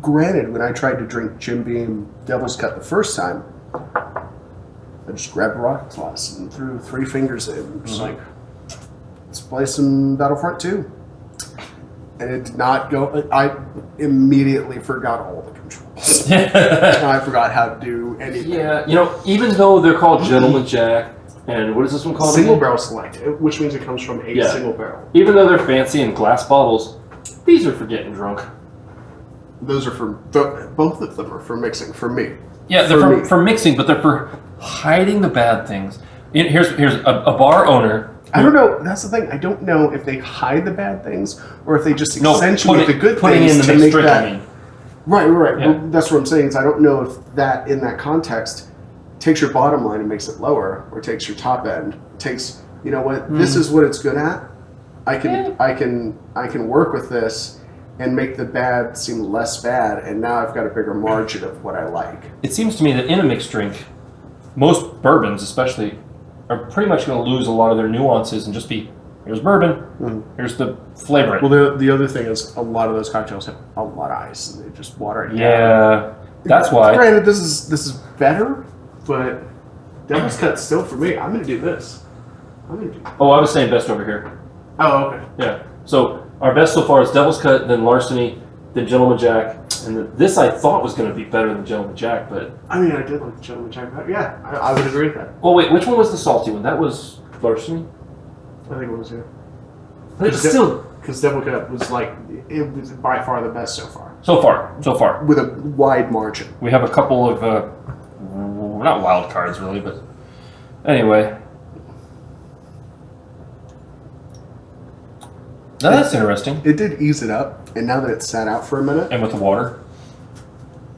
Granted, when I tried to drink Jim Beam Devil's Cut the first time, I just grabbed a rocket glass and threw 3 fingers in. Just like, let's play some Battlefront 2. And it did not go. I immediately forgot all the controls. I forgot how to do anything. Yeah, you know, even though they're called Gentleman Jack, and what is this one called? Single barrel select, which means it comes from a single barrel. Even though they're fancy in glass bottles, these are for getting drunk. Those are for both of them are for mixing. For me. Yeah, they're for mixing, but they're for hiding the bad things. Here's a bar owner. I don't know. That's the thing. I don't know if they hide the bad things or if they just accentuate the good things in the to mixed make drink, that. I mean. Right. Yeah. Well, that's what I'm saying. Is I don't know if that in that context takes your bottom line and makes it lower, or takes your top end. Takes, you know what? This is what it's good at. I can work with this and make the bad seem less bad, and now I've got a bigger margin of what I like. It seems to me that in a mixed drink, most bourbons especially are pretty much going to lose a lot of their nuances and just be, here's bourbon, here's the flavor. Well, the other thing is a lot of those cocktails have a lot of ice, and they just water it down. Yeah, that's why. Granted, this is better, but Devil's Cut still for me. I'm going to do this. Oh, I was saying best over here. Oh, okay. Yeah. So our best so far is Devil's Cut, then Larceny, then Gentleman Jack, and this I thought was going to be better than Gentleman Jack, but I mean, I did like the Gentleman Jack, but yeah, I would agree with that. well, wait, which one was the salty one? That was Larceny. I think it was, yeah. But it's still because Devil's Cut was it was by far the best so far. so far With a wide margin. we have a couple of not wild cards really, but anyway. Now that's interesting. It did ease it up, and now that it's sat out for a minute. And with the water.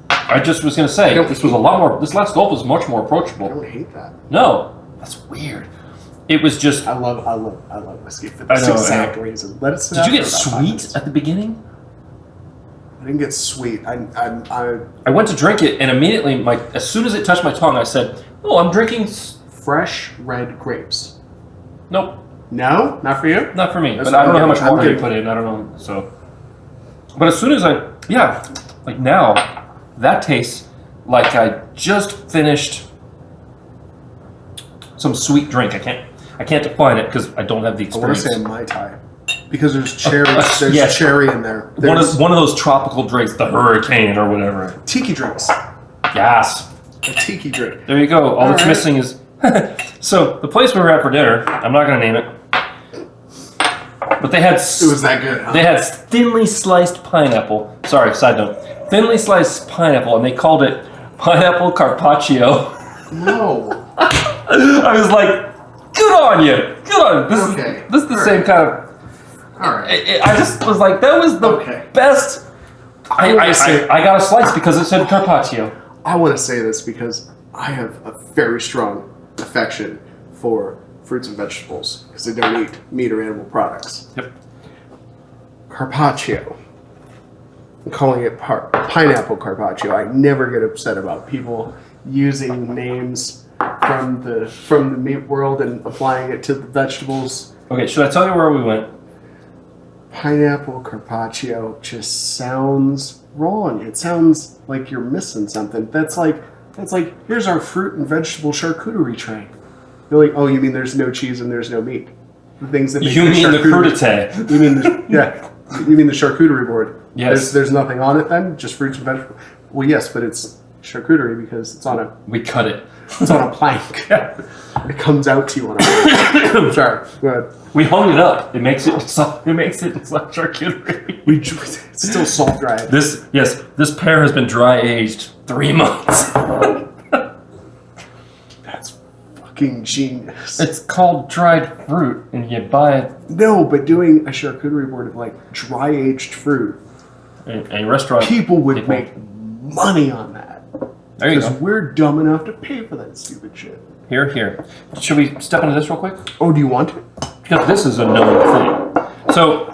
I just was going to say, this last gulp was much more approachable. I don't hate that. No, that's weird. It was just... I love whiskey for this exact reason. Let it sit out. Did you get for about 5 minutes. sweet at the beginning? I didn't get sweet. I went to drink it, and immediately, as soon as it touched my tongue, I said, oh, I'm drinking... fresh red grapes. Nope. No? Not for you? Not for me. That's But I don't know how okay. much water I'm you put in. I don't know. So, but as soon as now, that tastes like I just finished some sweet drink. I can't define it because I don't have the I want experience. to say Mai Tai. Because there's cherry. There's cherry in there. One of those tropical drinks, the hurricane or whatever. Tiki drinks. Yes. A tiki drink. There you go. All that's right. missing is. So the place we were at for dinner, I'm not going to name it, but they had. It was that good, huh? They had thinly sliced pineapple. Sorry, side note. Thinly sliced pineapple, and they called it pineapple carpaccio. No. I was like, good on you. Good on you. This is the same kind of. All right. I just was like, that was the best. I got a slice because it said carpaccio. I want to say this because I have a very strong affection for fruits and vegetables because I don't eat meat or animal products. Yep. Carpaccio. I'm calling it pineapple carpaccio. I never get upset about people using names from the meat world and applying it to the vegetables. Okay, should I tell you where we went? Pineapple carpaccio just sounds wrong. It sounds like you're missing something. That's like here's our fruit and vegetable charcuterie tray. You're like, oh, you mean there's no cheese and there's no meat? The things that make You mean the crudité? You mean you mean the charcuterie board? Yes. There's nothing on it then, just fruits and vegetables. Well, yes, but it's charcuterie because it's on a We cut it. it's on a plank. It comes out to you on a plank. Sorry, go ahead. We hung it up. It makes it like charcuterie. It's still salt dried. This pear has been dry aged 3 months. That's fucking fucking genius. It's called dried fruit, and you buy it. No, but doing a charcuterie board of like dry aged fruit, A restaurant. people would make money on that. There you Because go. we're dumb enough to pay for that stupid shit. Here. Should we step into this real quick? Oh, do you want to? Because this is a known thing. So,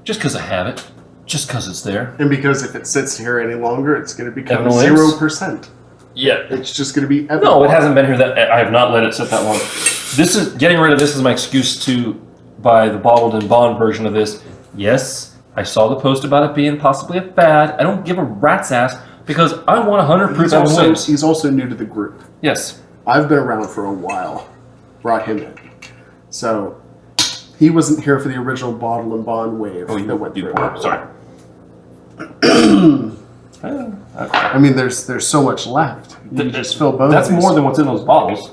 just because I have it, just because it's there. And because if it sits here any longer, it's going to become Evan Williams? 0%. Yeah. It's just going to be Evan. No, it hasn't been here that I have not let it sit that long. This is getting rid of this is my excuse to buy the bottled and bond version of this. Yes, I saw the post about it being possibly a fad. I don't give a rat's ass because I want 100 proof Evan Williams. He's also new to the group. Yes. I've been around for a while. Brought him in. So he wasn't here for the original bottle and bond wave that went through. Sorry. I mean, there's so much left. You just fill both. That's of these. more than what's in those bottles.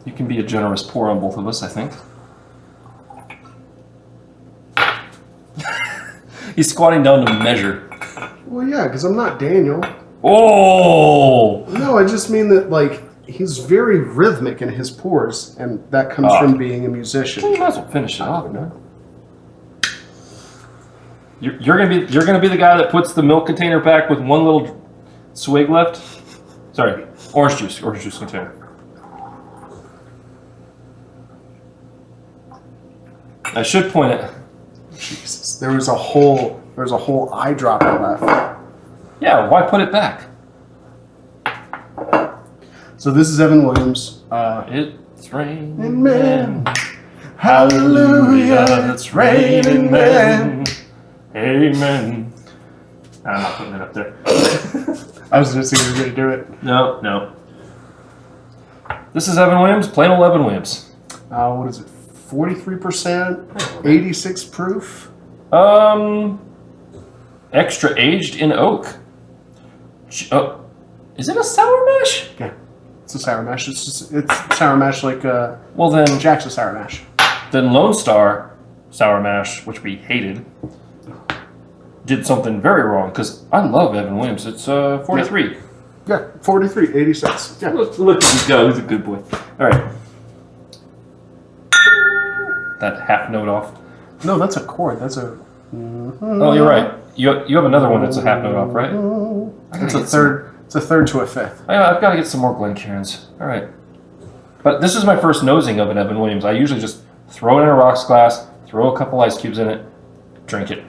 You can be a generous pour on both of us, I think. He's squatting down to measure. Well, yeah, because I'm not Daniel. Oh! No, I just mean that, like, he's very rhythmic in his pours, and that comes from being a musician. You might as well finish it off, man. You're gonna be the guy that puts the milk container back with one little swig left. Sorry, orange juice container. I should point it. Jesus, there was a whole eyedropper left. Yeah, why put it back? So this is Evan Williams. It's raining Amen. men. Hallelujah, It's raining men. Amen. I'm not putting it up there. I was just thinking you were going to do it. No. This is Evan Williams, plain old Evan Williams. What is it? 43%, 86 proof. Extra aged in oak. Oh, is it a sour mash? Yeah, it's a sour mash. It's sour mash like Well then, Jack's a sour mash. then Lone Star sour mash, which we hated, did something very wrong because I love Evan Williams. It's 43. Yeah, 43, 86. Yeah. Look at him go. He's a good boy. All right. That half note off. No, that's a chord. That's a. Oh, you're right. You have another one that's a half note off, right? It's a third. It's a third to a fifth. I've got to get some more Glencairns. All right. But this is my first nosing of an Evan Williams. I usually just throw it in a rocks glass, throw a couple ice cubes in it, drink it.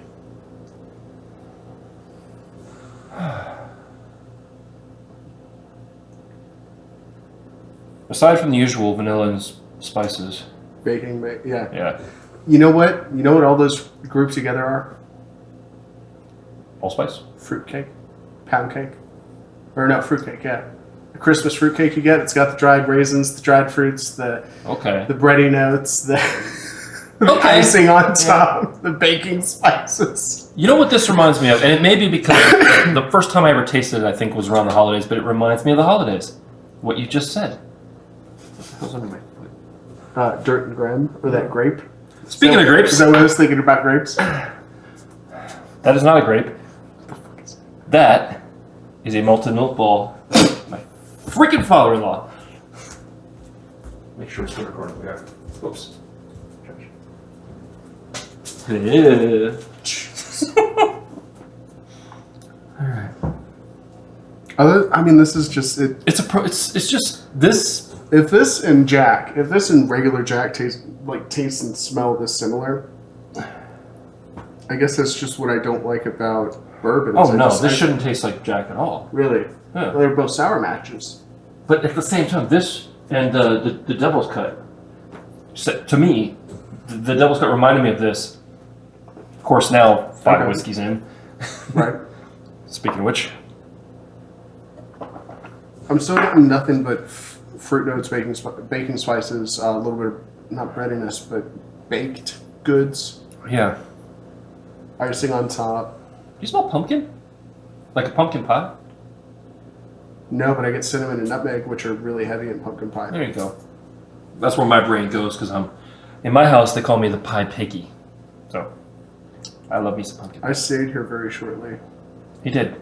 Aside from the usual vanilla and spices. Baking, yeah. Yeah. You know what? You know what all those groups together are? Allspice? Fruitcake, pound cake, or no, fruitcake. Yeah, the Christmas fruitcake you get. It's got the dried raisins, the dried fruits, the Okay. bready notes, the Okay. icing on top, the baking spices. You know what this reminds me of? And it may be because the first time I ever tasted it, I think, was around the holidays, but it reminds me of the holidays. What you just said. What the hell's under my foot? Dirt and graham, or that grape. Speaking of grapes, Is that what I was thinking about grapes? that is not a grape. That is a malted milk ball. My freaking father-in-law. Make sure it's still recording. We got. Oops. Yeah. All right. I mean, this is just it. It's just this. If this and regular Jack taste and smell this similar, I guess that's just what I don't like about bourbon. Oh no, this shouldn't taste like Jack at all. Really? Yeah. They're both sour matches. But at the same time, this and the Devil's Cut, to me, the Devil's Cut reminded me of this. Of course, now 5 whiskeys in. Right. Speaking of which, I'm still getting nothing but fruit notes, baking spices, a little bit of, not breadiness, but baked goods. yeah. Icing on top. Do you smell pumpkin? Like a pumpkin pie? No, but I get cinnamon and nutmeg, which are really heavy in pumpkin pie. There you go. That's where my brain goes because in my house they call me the pie piggy. So I love me some pumpkin. I stayed here very shortly. He did.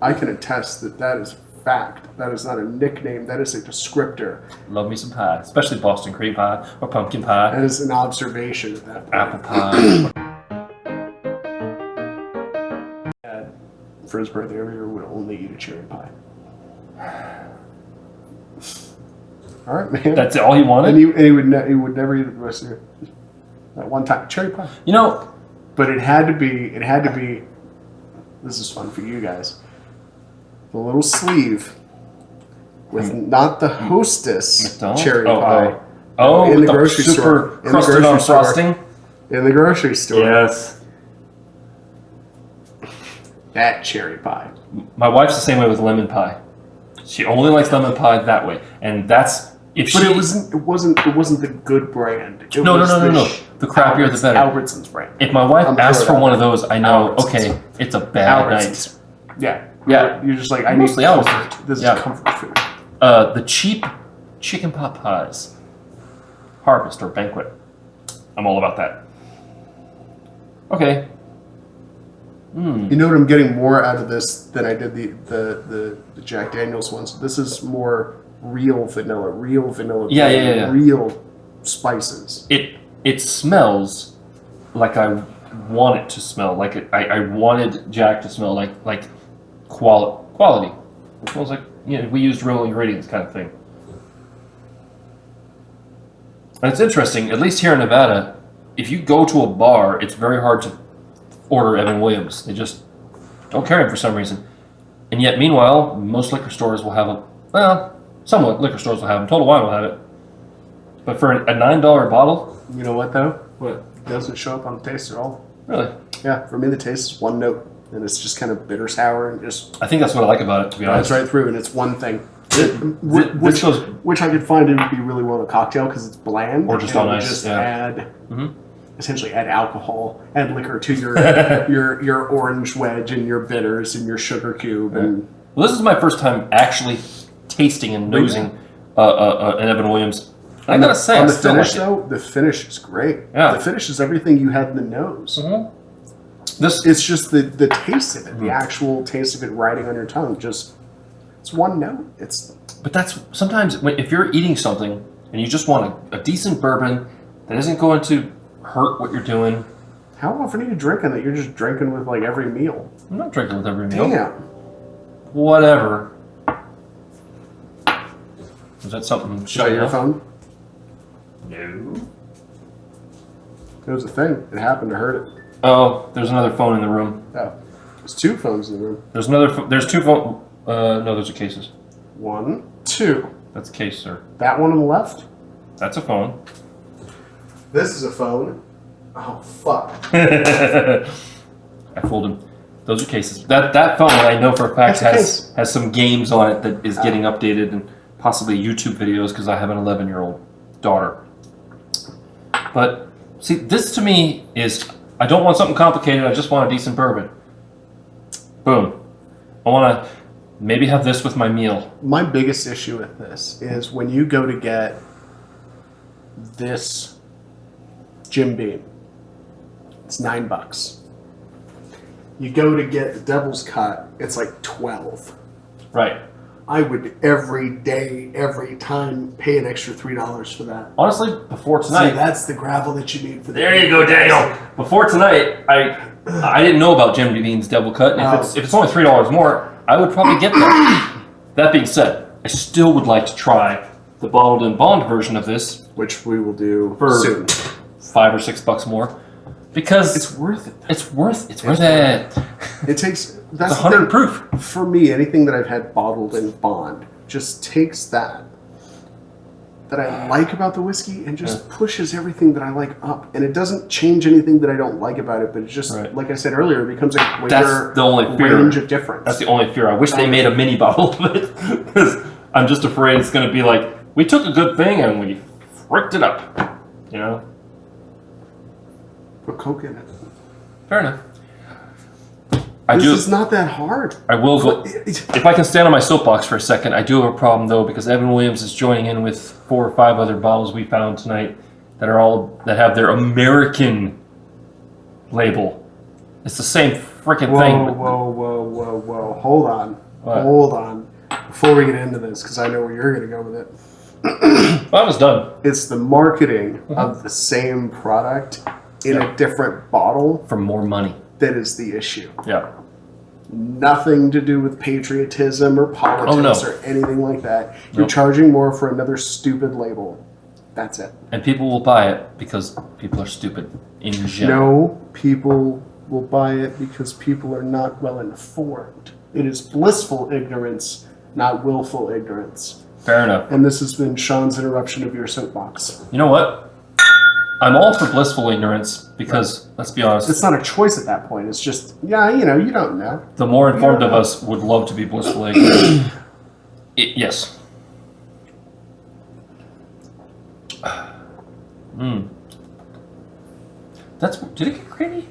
I can attest that is fact. That is not a nickname. That is a descriptor. Love me some pie, especially Boston cream pie or pumpkin pie. That is an observation at that point. Apple pie. Dad, for his birthday every year, would only eat a cherry pie. All right, man. That's all he wanted? And he would never eat it the rest of the year. That one time, cherry pie. You know, but it had to be. This is fun for you guys. The little sleeve with not the Hostess cherry pie. Oh, in with the grocery store. Super crusted on frosting. In the grocery store. Yes. That cherry pie. My wife's the same way with lemon pie. She only likes lemon pie that way, and that's if she. But it wasn't the good brand. No. The crappier the better. Albertson's brand. If my wife asks for one of those, I know. Okay, it's a bad night. Yeah. Yeah. You're just like, I need comfort. This is comfort food. The cheap chicken pot pies, Harvest or Banquet. I'm all about that. Okay. You know what? I'm getting more out of this than I did the Jack Daniel's ones. This is more real vanilla. Yeah. Real spices. It smells like I want it to smell. Like I wanted Jack to smell like quality. It smells like we used real ingredients kind of thing. And it's interesting, at least here in Nevada, if you go to a bar, it's very hard to order Evan Williams. They just don't carry them for some reason. And yet, meanwhile, most liquor stores will have some liquor stores will have them. Total Wine will have it. But for a $9 bottle... You know what, though? What? It doesn't show up on the taste at all. Really? Yeah, for me, the taste is one note. And it's just kind of bitter sour and just... I think that's what I like about it, to be honest. It's right through, and it's one thing. Which I could find it would be really well in a cocktail because it's bland. Or just on ice. Just add... essentially add alcohol, add liquor to your your orange wedge and your bitters and your sugar cube. And well, this is my first time actually tasting and nosing an Evan Williams. I gotta say, on the finish though, the finish is great. Yeah. The finish is everything you had in the nose. This it's just the taste of it, the actual taste of it riding on your tongue. Just it's one note. But that's sometimes if you're eating something and you just want a decent bourbon that isn't going to hurt what you're doing. How often are you drinking that you're just drinking with like every meal? I'm not drinking with every meal. Damn. Whatever. Is that something? Should I your phone? No. It was a thing. It happened to hurt it. Oh, there's another phone in the room. Oh. There's two phones in the room. There's two phones. No, those are cases. 1, 2. That's a case, sir. That one on the left? That's a phone. This is a phone. Oh, fuck. I fooled him. Those are cases. That phone, I know for a fact, has some games on it that is getting updated and possibly YouTube videos because I have an 11-year-old daughter. But, see, this to me is, I don't want something complicated, I just want a decent bourbon. Boom. I want to maybe have this with my meal. My biggest issue with this is when you go to get this Jim Beam, it's $9. You go to get the Devil's Cut, it's like 12. Right. I would every day, every time pay an extra $3 for that. Honestly, before tonight. See, that's the gravel that you need for the. There you go, Daniel. Before tonight, I didn't know about Jim Beam's Devil Cut, and if it's only $3 more, I would probably get that. That being said, I still would like to try the bottled and bond version of this, which we will do for soon. $5 or $6 more, because it's worth it. It's worth it. It takes that's 100 proof. For me, anything that I've had bottled and bond just takes that I like about the whiskey and just pushes everything that I like up, and it doesn't change anything that I don't like about it. But it's just like I said earlier, it becomes a greater range of difference. That's the only fear. I wish they made a mini bottle of it, because I'm just afraid it's going to be like, we took a good thing and we fricked it up, you know. Put Coke in it. Fair enough. This is not that hard. I will go. If I can stand on my soapbox for a second, I do have a problem though, because Evan Williams is joining in with 4 or 5 other bottles we found tonight that have their American label. It's the same freaking thing. Whoa! Hold on. What? Hold on. before we get into this, because I know where you're going to go with it. I was done. It's the marketing of the same product in a different bottle For more money. that is the issue. Yeah. Nothing to do with patriotism or politics or anything like that. You're charging more for another stupid label. That's it. And people will buy it because people are stupid in general. No, people will buy it because people are not well informed. It is blissful ignorance, not willful ignorance. Fair enough. And this has been Sean's interruption of your soapbox. You know what? I'm all for blissful ignorance because, let's be honest, It's not a choice at that point. It's just, yeah, you know, you don't know. the more informed of us would love to be blissful ignorant. Yes. Did it get creamy?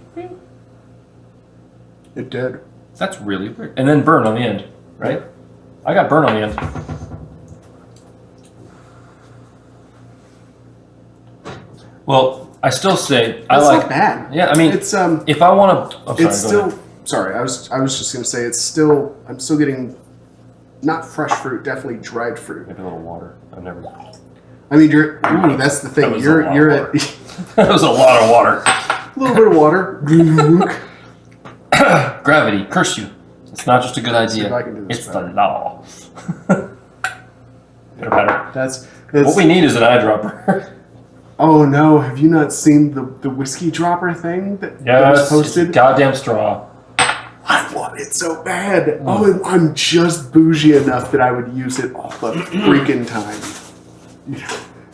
It did. That's really weird. And then burn on the end, right? I got burn on the end. Well, I still say I It's like. not bad. Yeah, I mean, it's if I want to, it's still. Sorry, I was just gonna say it's still. I'm still getting, not fresh fruit, definitely dried fruit. Maybe a little water. I've never. I mean, you're. Ooh, that's the thing. That was You're a lot at of That was a lot of water. a little bit of water. Gravity, curse you. It's not just a good See if idea. I can do this It's better. the law. Better. That's What we need is an eyedropper. Oh no! Have you not seen the whiskey dropper thing that was Yes, it's a posted? goddamn straw. I want it so bad. Oh, I'm just bougie enough that I would use it all the freaking time.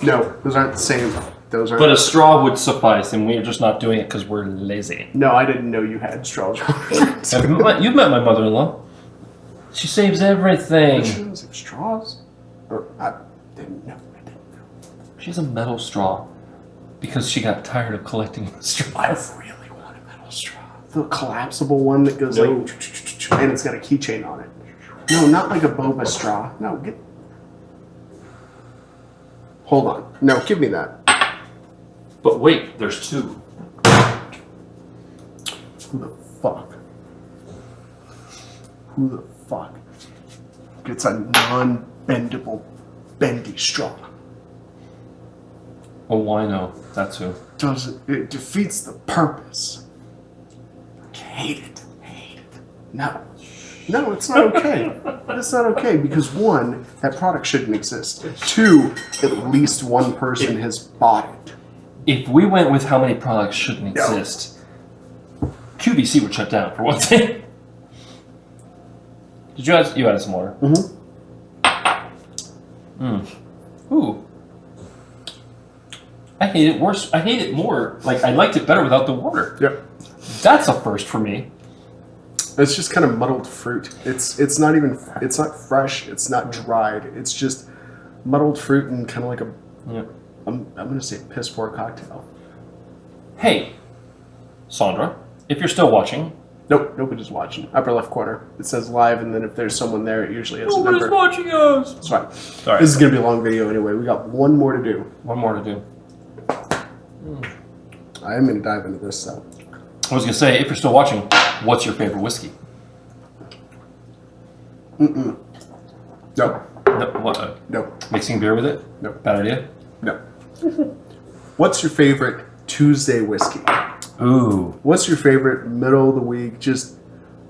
No, those aren't the same. Those aren't. But a straw would suffice, and we're just not doing it because we're lazy. No, I didn't know you had straw droppers. You've met my mother-in-law. She saves everything. She doesn't have straws. Or I didn't know. She's a metal straw because she got tired of collecting straws. I really want a metal straw. The collapsible one that goes No. like, and it's got a keychain on it. No, not like a boba straw. No, get. Hold on. No, give me that. But wait, there's two. Who the fuck? Who the fuck gets a non-bendable, bendy straw? Oh, I know. That's who. It defeats the purpose. Hate it. No. No, it's not okay. It's not okay because one, that product shouldn't exist. Two, at least one person has bought it. If we went with how many products shouldn't exist, QVC would shut down for one thing. Did you add some water? Ooh. I hate it worse. I hate it more. Like, I liked it better without the water. Yep. That's a first for me. It's just kind of muddled fruit. It's not even, it's not fresh, it's not dried. It's just muddled fruit and kind of like a, Yeah. I'm going to say piss poor cocktail. Hey, Sandra, if you're still watching. Nope, nobody's watching. Upper left corner. It says live, and then if there's someone there, it usually has a number. Nobody's watching us. It's fine. Sorry. This is going to be a long video anyway. We got one more to do. One more to do. I am going to dive into this, though. I was going to say, if you're still watching, what's your favorite whiskey? No. No, what? No. Mixing beer with it? No. Bad idea? No. What's your favorite Tuesday whiskey? Ooh. What's your favorite middle of the week? Just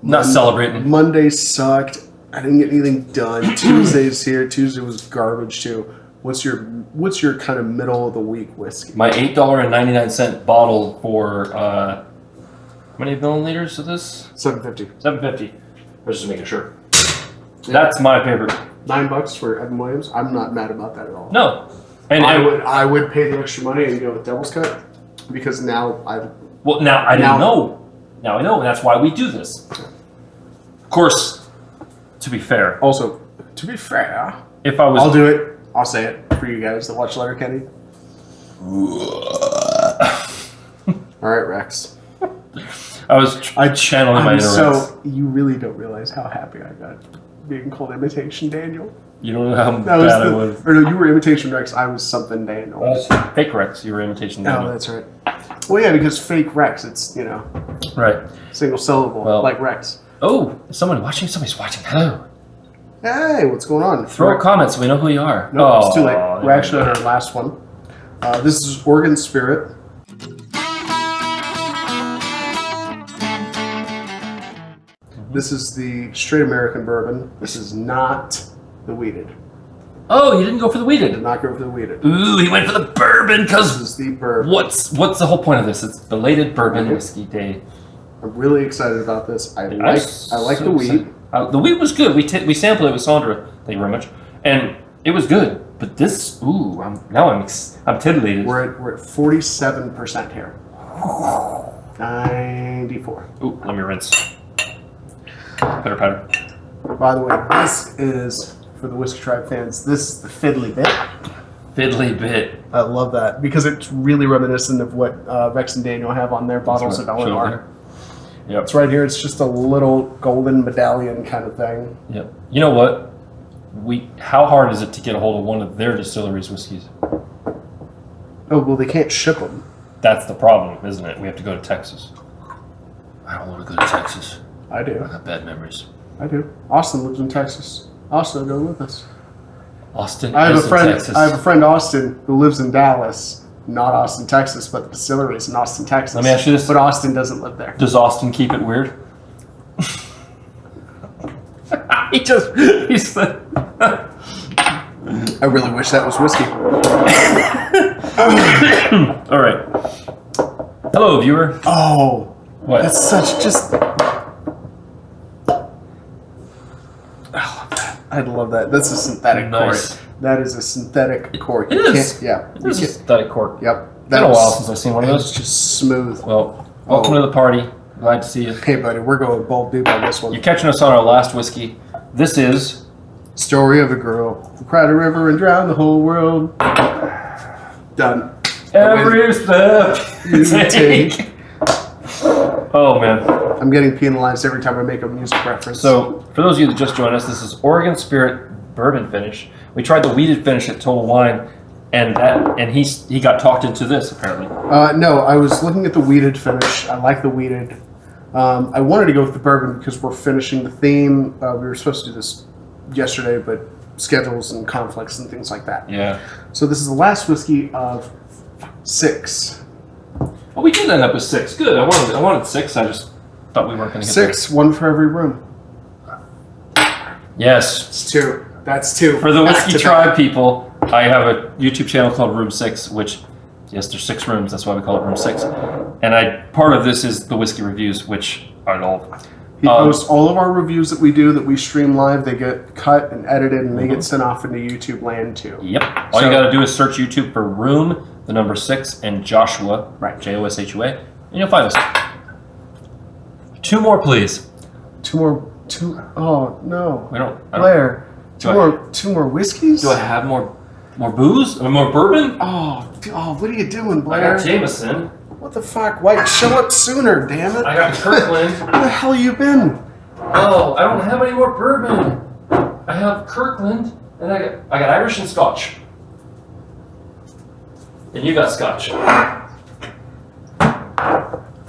Not celebrating. Monday sucked. I didn't get anything done. Tuesday's here. Tuesday was garbage too. What's your kind of middle of the week whiskey? My $8.99 bottle for how many milliliters of this? $7.50. $7.50. I was just making sure. That's my favorite. $9 for Evan Williams. I'm not mad about that at all. No. And I would pay the extra money and go with Devil's Cut because now well, now I didn't know. Now I know, and that's why we do this. Of course, to be fair. Also, to be fair, If I was, I'll do it. I'll say it for you guys that watch Letterkenny. All right, Rex. I was channeling my inner Rex. So you really don't realize how happy I got being called Imitation Daniel. You don't know how That bad I was was. or no, you were Imitation Rex. I was something Daniel. Fake Rex. You were imitation. Oh, Daniel. that's right. Well, yeah, because fake Rex, it's Right. single syllable Well- like Rex. Oh, is someone watching? Somebody's watching. Hello. Hey, what's going on? Throw a comment so we know who you are. No, it's too late. We're there actually we on go. our last one. This is Oregon Spirit. This is the straight American bourbon. This is not the wheated. Oh, you didn't go for the Did wheated. not go for the wheated. Ooh, he went for the bourbon This because is the bourbon. what's the whole point of this? It's belated bourbon whiskey day. I'm really excited about this. I like the wheat. The wheat was good. We sampled it with Sandra. Thank you very much. And it was good. But this, ooh, I'm titillated. We're at 47% here. 94. Ooh, let me rinse. Better pattern. By the way, this is, for the Whiskey Tribe fans, this is the fiddly bit. Fiddly bit. I love that because it's really reminiscent of what Vex and Daniel have on their bottles That's of right. LNR. Yep. It's right here. It's just a little golden medallion kind of thing. Yep. You know what? How hard is it to get a hold of one of their distilleries' whiskeys? Oh, well, they can't ship them. That's the problem, isn't it? We have to go to Texas. I don't want to go to Texas. I do. I got bad memories. I do. Austin lives in Texas. Austin, go with us. Austin I have is a friend. in Texas. I have a friend, Austin, who lives in Dallas. Not Austin, Texas, but the distillery is in Austin, Texas. Let me ask you this. But Austin doesn't live there. Does Austin keep it weird? He's the... I really wish that was whiskey. All right. Hello, viewer. Oh, What? that's such just. I love that. That's a synthetic Nice. cork. That is a synthetic cork. It You is. can't- Yeah. This you is can't- synthetic cork. Yep. Been a while since I've seen one of It's those. just smooth. Well, welcome to the party. Glad to see you. Hey, buddy, we're going bold deep on this one. You're catching us on our last whiskey. This is Story of a girl who cried a river and drowned the whole world. Done. Every Step You Take. Oh, man. I'm getting penalized every time I make a music reference. So, for those of you that just joined us, this is Oregon Spirit Bourbon Finish. We tried the wheated finish at Total Wine, and he got talked into this, apparently. No, I was looking at the wheated finish. I like the wheated. I wanted to go with the bourbon because we're finishing the theme. We were supposed to do this yesterday, but schedules and conflicts and things like that. Yeah. So this is the last whiskey of 6. Well, we did end up with 6. Good. I wanted 6. I just thought we weren't going to get 6, one for every room. there. Yes. It's 2. That's 2. For the Back Whiskey to Tribe back. people, I have a YouTube channel called Room 6, which, yes, there's 6 rooms. That's why we call it Room 6. And part of this is the whiskey reviews, which are all... He posts all of our reviews that we stream live. They get cut and edited, and they get sent off into YouTube land too. Yep. All you got to do is search YouTube for Room, the number 6, and Joshua, Right. Joshua, and you'll find us. 2 more, please. 2 more. Oh no, We don't. Blair. Do I- Two more whiskeys. Do I have more booze? Or more bourbon? Oh, what are you doing, I Blair? got Jameson. What the fuck? Why show up sooner? Damn it! I got Kirkland. Where the hell you been? Oh, I don't have any more bourbon. I have Kirkland, and I got Irish and Scotch. And you got Scotch.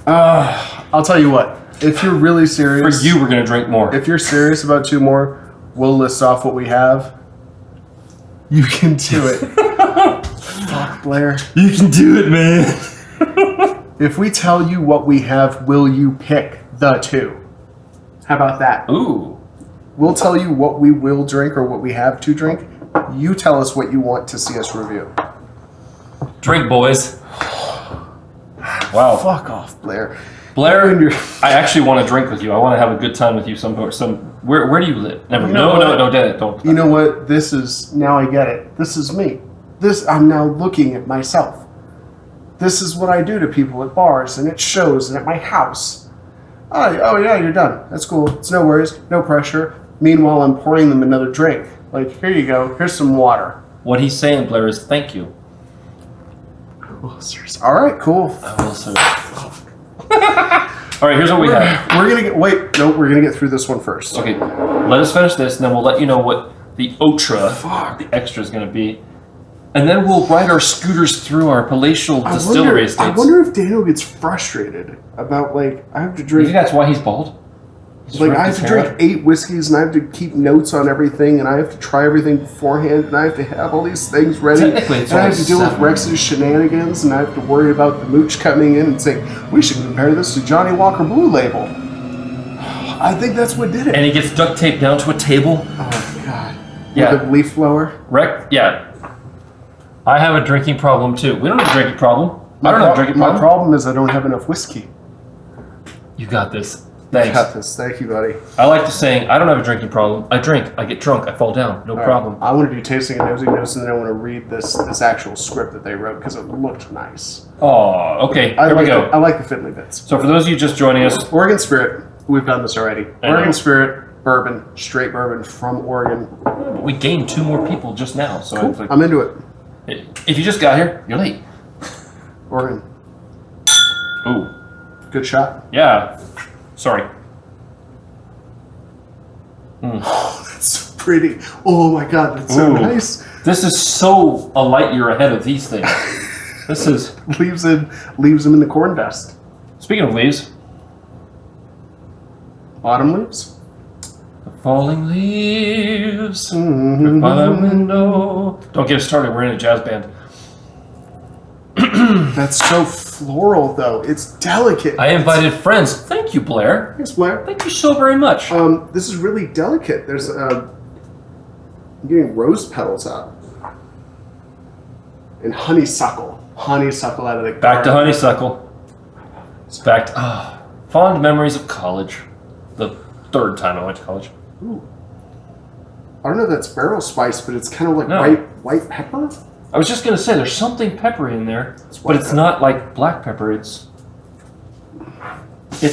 I'll tell you what. If you're really For serious, you, we're gonna drink more. if you're serious about 2 more, we'll list off what we have. You can do it. Fuck, Blair. You can do it, man. If we tell you what we have, will you pick the 2? How about that? Ooh. We'll tell you what we will drink or what we have to drink. You tell us what you want to see us review. Drink, boys. Wow. Fuck off, Blair. Blair, And you're- I actually want to drink with you. I want to have a good time with you. Where do you live? Never. You know No, what? don't. You know what? This is, now I get it. This is me. I'm now looking at myself. This is what I do to people at bars and at shows and at my house. Oh yeah, you're done. That's cool. It's no worries, no pressure. Meanwhile, I'm pouring them another drink. Like, here you go. Here's some water. What he's saying, Blair, is thank you. Oh, seriously. All right, cool. I will serve. All right, here's what we have. We're gonna get through this one first. Okay, let us finish this, and then we'll let you know what the the extra is going to be. And then we'll ride our scooters through our palatial distillery I estates. wonder if Daniel gets frustrated about, like, I have to You drink. think that's why he's bald? Like, I have to drink 8 whiskeys, and I have to keep notes on everything, and I have to try everything beforehand, and I have to have all these things ready. Technically, it's and I have to deal with 7. Rex's shenanigans, and I have to worry about the mooch coming in and saying, we should compare this to Johnny Walker Blue Label. I think that's what did it. And he gets duct taped down to a table. Oh, God. Yeah. With a leaf blower. Yeah. I have a drinking problem, too. We don't have a drinking problem. I don't have a drinking problem. My problem is I don't have enough whiskey. You got this. Thanks. Got this. Thank you, buddy. I like the saying, I don't have a drinking problem. I drink, I get drunk, I fall down. No problem. Right. I want to do tasting and nosy notes, and then I want to read this actual script that they wrote because it looked nice. Oh, okay. Here we go. I like the fiddly bits. So for those of you just joining us, Oregon Spirit. We've done this already. Oregon Spirit, bourbon, straight bourbon from Oregon. we gained 2 more people just now. So Cool. it's like, I'm into it. if you just got here, you're late. Oregon. Ooh. Good shot. Yeah. Sorry. Oh, that's so pretty. Oh my God, that's so nice. This is so a light year ahead of these things. This is leaves him in the corn vest. Speaking of leaves, Autumn leaves. the falling leaves Mm-hmm. by the window. Don't get us started. We're in a jazz band. That's so floral, though. It's delicate. I invited friends. Thank you, Blair. Thanks, Blair. Thank you so very much. This is really delicate. There's I'm getting rose petals out and honeysuckle out of the Back to garden. honeysuckle. Back to fond memories of college. The 3rd time I went to college. Ooh. I don't know if that's barrel spice, but it's kind of like No. white pepper. I was just gonna say there's something peppery in there, but white it's pepper. not like black pepper. It's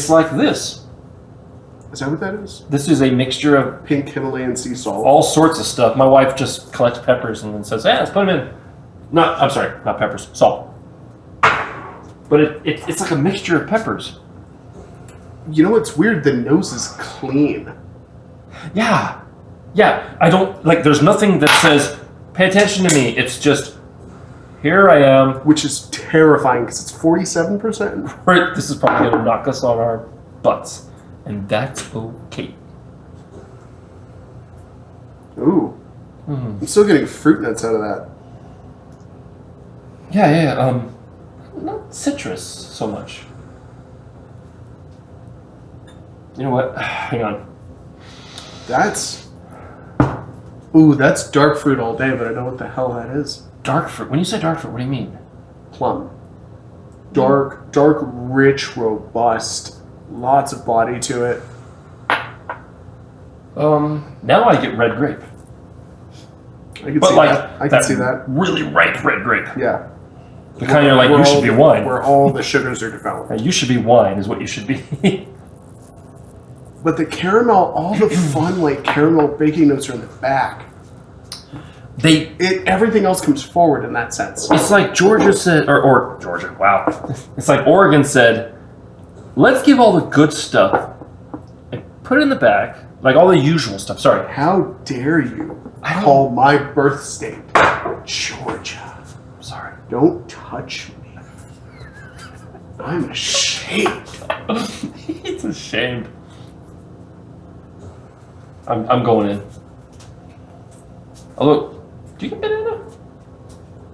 like this. Is that what that is? This is a mixture of Pink Himalayan sea salt. all sorts of stuff. My wife just collects peppers and then says, "Yeah, let's put them in." I'm sorry, not peppers, salt. But it's like a mixture of peppers. You know what's weird? The nose is clean. Yeah. I don't like. There's nothing that says, "Pay attention to me." It's just, here I am. Which is terrifying because it's 47%. This is probably gonna knock us on our butts, and that's okay. Ooh. I'm still getting fruit notes out of that. Yeah. Not citrus so much. You know what? Hang on. That's dark fruit all day, but I know what the hell that is. Dark fruit. When you say dark fruit, what do you mean? Plum. Dark, rich, robust, lots of body to it. Now I get red grape. I can see that. I can see that. Really ripe red grape. Yeah. The kind you're like, you should be wine. Where all the sugars are developed. You should be wine is what you should be. But the caramel, all the fun like caramel baking notes are in the back. Everything else comes forward in that sense. It's like Georgia said, or Georgia, wow. It's like Oregon said, let's give all the good stuff and put it in the back, like all the usual stuff. Sorry. How dare you call my birth state Georgia? Sorry. Don't touch me. I'm ashamed. It's a shame. I'm going in. Oh, look. Do you get banana?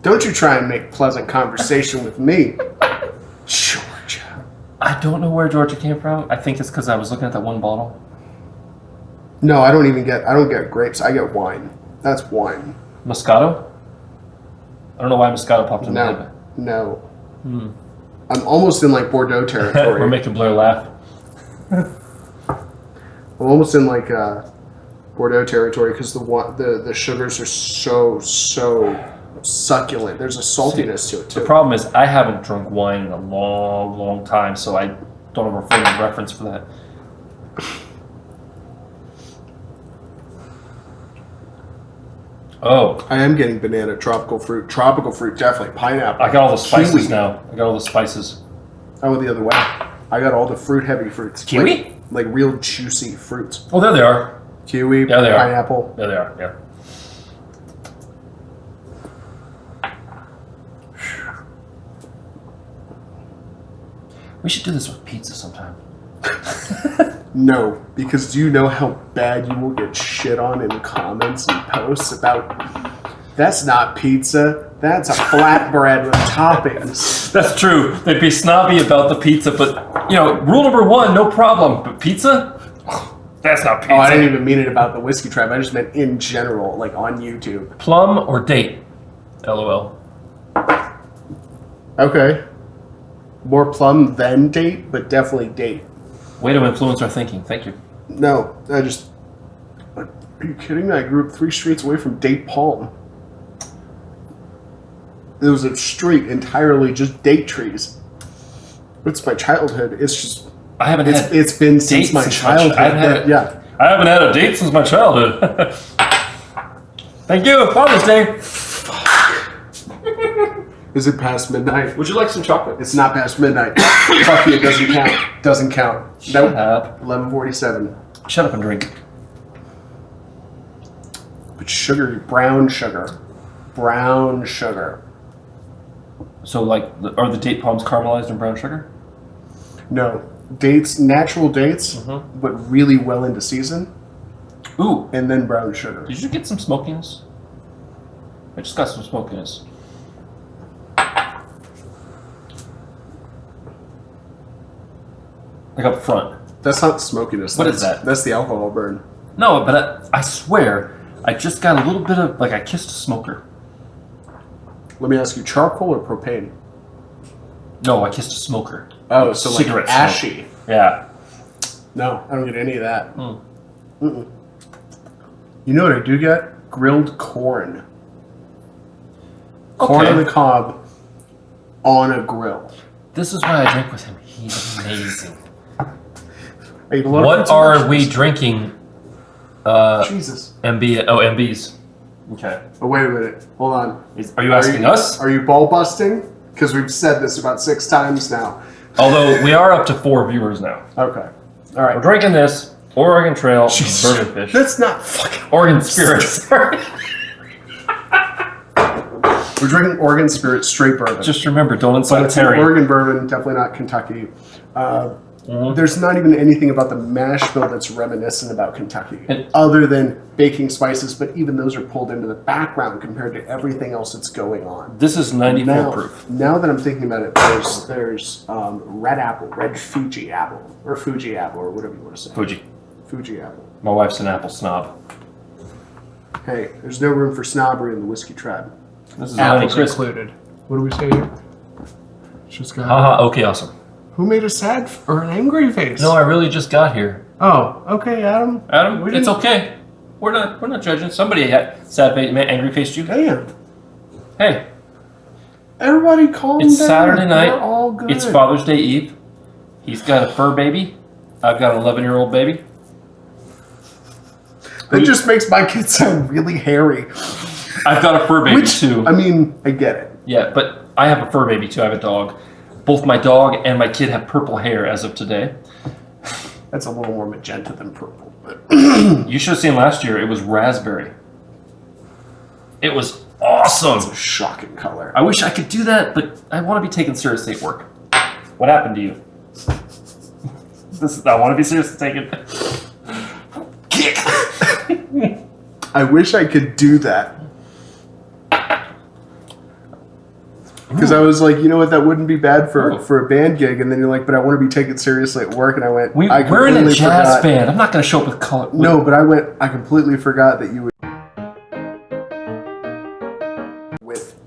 Don't you try and make pleasant conversation with me. Georgia. I don't know where Georgia came from. I think it's because I was looking at that one bottle. No, I don't get grapes. I get wine. That's wine. Moscato? I don't know why Moscato popped in my head. No. I'm almost in like Bordeaux territory. We're making Blair laugh. I'm almost in like Bordeaux territory because the sugars are so succulent. There's a saltiness to it too. The problem is I haven't drunk wine in a long, long time, so I don't have a frame of reference for that. Oh. I am getting banana, tropical fruit, definitely, pineapple. I got all the spices kiwi. now. I got all the spices. I went the other way. I got all the heavy fruits. Kiwi? Like real juicy fruits. Oh, there they are. Kiwi, There they are. pineapple. There they are, yeah. We should do this with pizza sometime. No, because do you know how bad you will get shit on in comments and posts about that's not pizza, that's a flatbread with toppings. That's true. They'd be snobby about the pizza, but you know, rule number one, no problem. But pizza? That's not pizza. Oh, I didn't even mean it about the Whiskey Tribe. I just meant in general, like on YouTube. Plum or date? LOL. Okay. More plum than date, but definitely date. Way to influence our thinking. Thank you. No, I just... Are you kidding me? I grew up 3 streets away from Date Palm. It was a street entirely just date trees. It's my childhood. It's just... I haven't had It's been since my childhood. I haven't had a date since my childhood. Thank you. Father's Day. Is it past midnight? Would you like some chocolate? It's not past midnight. Fuck you, it doesn't count. Doesn't count. Shut Nope. up. 11:47. Shut up and drink. But sugar, brown sugar. Brown sugar. So, like, are the date palms caramelized in brown sugar? No. Dates, natural dates, but really well into season. Ooh. And then brown sugar. Did you get some smokiness? I just got some smokiness. Like up front. That's not smokiness. What is that? That's the alcohol burn. No, but I swear, I just got a little bit of, like I kissed a smoker. Let me ask you, charcoal or propane? No, I kissed a smoker. Oh, so like Cigarette ashy. smoke. Yeah. No, I don't get any of that. Mm-mm. You know what I do get? Grilled corn. Corn on the cob on a grill. This is why I drink with him. He's amazing. I eat a lot of What fruits and are vegetables. we drinking? Jesus. MBs. Okay. Oh, wait a minute. Hold on. Are you asking us? Are you ball busting? Because we've said this about 6 times now. Although we are up to 4 viewers now. Okay. All We're right. drinking this Oregon Trail Jesus. bourbon fish. That's not fucking... Oregon Spirit. Sorry. We're drinking Oregon Spirit straight bourbon. Just remember, don't But insult it's an Terry. Oregon bourbon, definitely not Kentucky. There's not even anything about the mash bill that's reminiscent about Kentucky, other than baking spices, but even those are pulled into the background compared to everything else that's going on. This is 94 proof. Now that I'm thinking about it, there's red apple, red Fuji apple, or whatever you want to say. Fuji apple. My wife's an apple snob. Hey, there's no room for snobbery in the Whiskey Tribe. This is Honey Apples Crisp. included. What do we say here? Just got. Haha, okay, awesome. Who made a sad or an angry face? No, I really just got here. Oh, okay, Adam. Adam, it's okay. We're not judging. Somebody had sad face, angry faced you. Damn. Hey, Everybody calm down. it's Saturday night. We're all good. It's Father's Day Eve. He's got a fur baby. I've got an 11-year-old baby. That just makes my kid sound really hairy. I've got a fur baby too. I mean, I get it. Yeah, but I have a fur baby too. I have a dog. Both my dog and my kid have purple hair as of today. That's a little more magenta than purple, but You should have seen last year. It was raspberry. It was awesome. it's a shocking color. I wish I could do that, but I want to be taken seriously at work. What happened to you? I want to be seriously taken. Kick. I wish I could do that. Because I was like, you know what, that wouldn't be bad for a band gig. And then you're like, but I want to be taken seriously at work. And I went, We're in a jazz band. I'm not going to show up with color. No, but I completely forgot that you would. With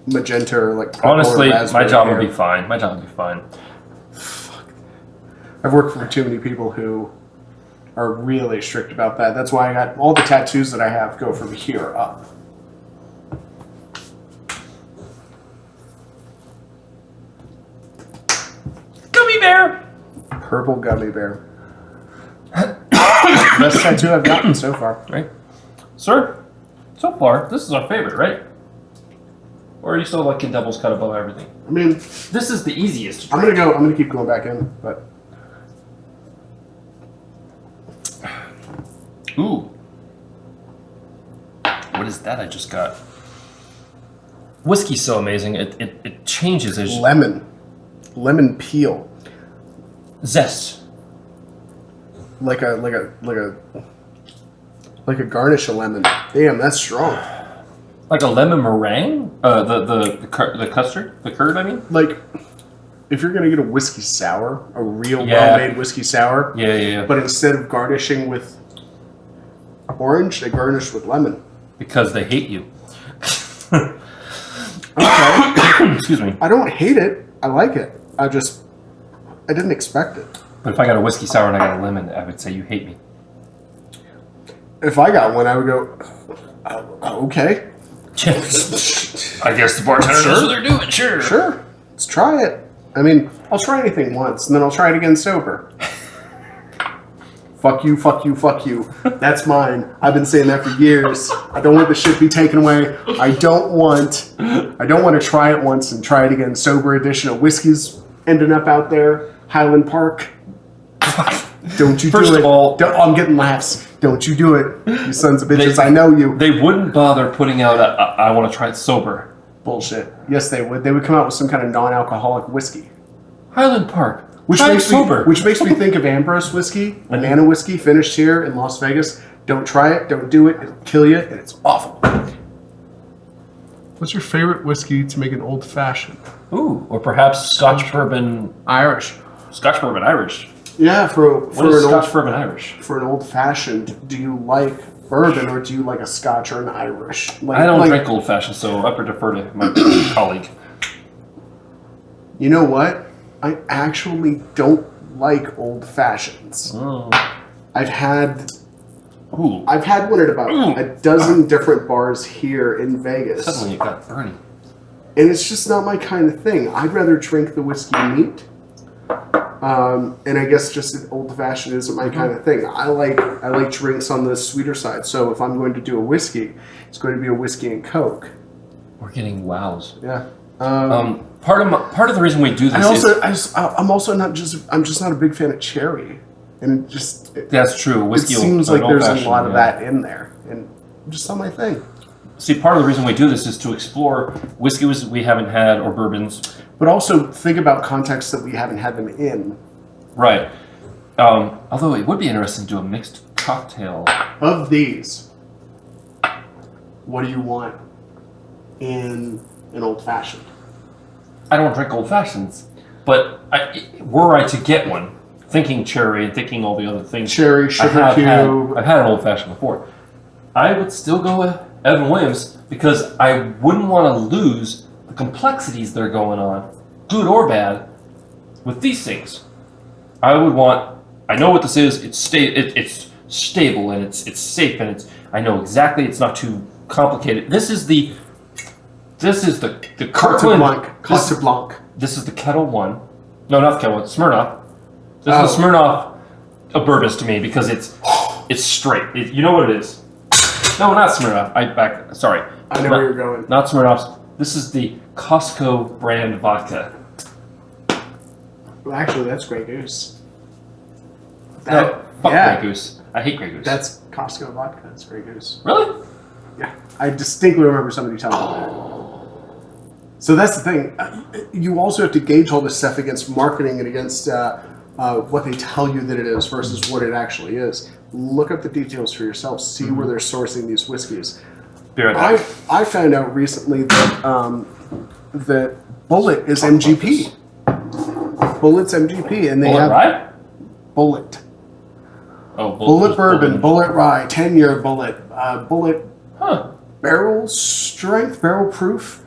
magenta or like purple Honestly, or raspberry my job hair. would be fine. My job would be fine. I've worked for too many people who are really strict about that. That's why I got all the tattoos that I have go from here up. Gummy bear. Purple gummy bear. Best tattoo I've gotten so far. Right, sir. So far, this is our favorite, right? Or are you still liking Devil's Cut above everything? I mean, This is the easiest. To I'm drink. gonna keep going back in, but Ooh. What is that I just got? Whiskey's so amazing. It changes. There's lemon peel. zest. like a garnish of lemon. Damn, that's strong. Like a lemon meringue? The custard? The curd, I mean? Like, if you're gonna get a whiskey sour, a real Yeah. well-made whiskey sour, Yeah. but instead of garnishing with orange, they garnish with lemon. Because they hate you. Okay. Excuse me. I don't hate it. I like it. I didn't expect it. But if I got a whiskey sour and I got a lemon, I would say you hate me. If I got one, I would go, okay. I guess the bartender knows what they're doing, sure. Sure, let's try it. I mean, I'll try anything once, and then I'll try it again sober. Fuck you, fuck you, fuck you. That's mine. I've been saying that for years. I don't want the shit to be taken away. I don't want to try it once and try it again sober edition of whiskeys ending up out there. Highland Park. Don't you do it. First of all, I'm getting laughs. Don't you do it, you sons of bitches. I know you. They wouldn't bother putting out I want to try it sober. Bullshit. Yes, they would. They would come out with some kind of non-alcoholic whiskey. Highland Park. Which try it makes sober. Which makes me think of Ambrose whiskey, banana whiskey, finished here in Las Vegas. Don't try it. Don't do it. It'll kill you, and it's awful. What's your favorite whiskey to make an old fashioned? Ooh, or perhaps Scotch bourbon Irish. Scotch bourbon Irish. Yeah, for What is an Scotch bourbon Irish? for an old fashioned, do you like bourbon or do you like a Scotch or an Irish? I don't drink old fashioned, so I defer to my colleague. You know what? I actually don't like old fashions. Oh. I've had Ooh. one at about a dozen different bars here in Vegas. Suddenly it got burny. And it's just not my kind of thing. I'd rather drink the whiskey neat. And I guess just an old fashioned isn't my kind of thing. I like drinks on the sweeter side. So if I'm going to do a whiskey, it's going to be a whiskey and Coke. We're getting wows. Yeah. Part of the reason we do this I'm just not a big fan of cherry. And that's true. it Whiskey seems like there's a lot of that. that in there. And just not my thing. See, part of the reason we do this is to explore whiskeys we haven't had or bourbons. But also think about contexts that we haven't had them in. Right. Although it would be interesting to do a mixed cocktail. Of these, what do you want in an old fashioned? I don't drink old fashions, but were I to get one, thinking cherry and thinking all the other things, Cherry, sugar cube. I've had an old fashioned before. I would still go with Evan Williams because I wouldn't want to lose the complexities that are going on, good or bad, with these things. I would want. I know what this is. It's stable and it's safe and I know exactly. It's not too complicated. This is the Kirkland. Carte Blanc. This is the Kettle One. No, not the Kettle One. Smirnoff. This is the Smirnoff of bourbons to me because it's straight. You know what it is. No, not Smirnoff. Sorry. I know where you're going. Not Smirnoff's. This is the Costco brand vodka. Well, actually, that's Grey Goose. Fuck Grey Goose. I hate Grey Goose. That's Costco vodka. That's Grey Goose. Really? Yeah. I distinctly remember somebody telling me that. So that's the thing. You also have to gauge all this stuff against marketing and against what they tell you that it is versus what it actually is. Look up the details for yourself. See where they're sourcing these whiskeys. I found out recently that that Bullet is MGP. Bullet's MGP, and they have rye? Bullet. Oh, Bullet bourbon, Bullet rye, 10-year Bullet, Bullet Huh. barrel strength, barrel proof.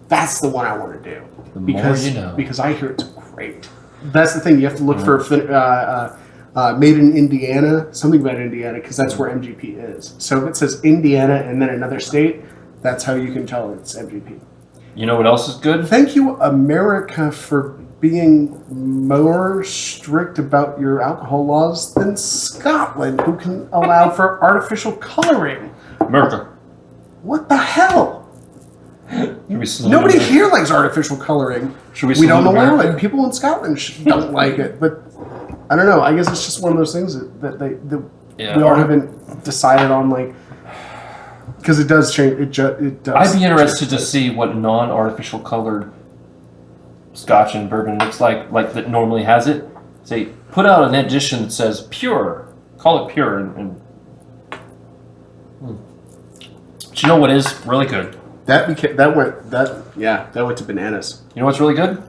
That's the one I want to do because I hear it's great. That's the thing. You have to look for made in Indiana, something about Indiana, because that's where MGP is. So if it says Indiana and then another state, that's how you can tell it's MGP. You know what else is good? Thank you, America, for being more strict about your alcohol laws than Scotland, who can allow for artificial coloring. America. What the hell? Nobody here likes artificial coloring. We don't allow it. People in Scotland don't like it, but I don't know. I guess it's just one of those things that we all haven't decided on, like, because it does change. It does. I'd be interested to see what non-artificial colored Scotch and bourbon looks like that normally has it. Say, put out an edition that says pure call it pure. And But you know what is really good? That went to bananas. You know what's really good?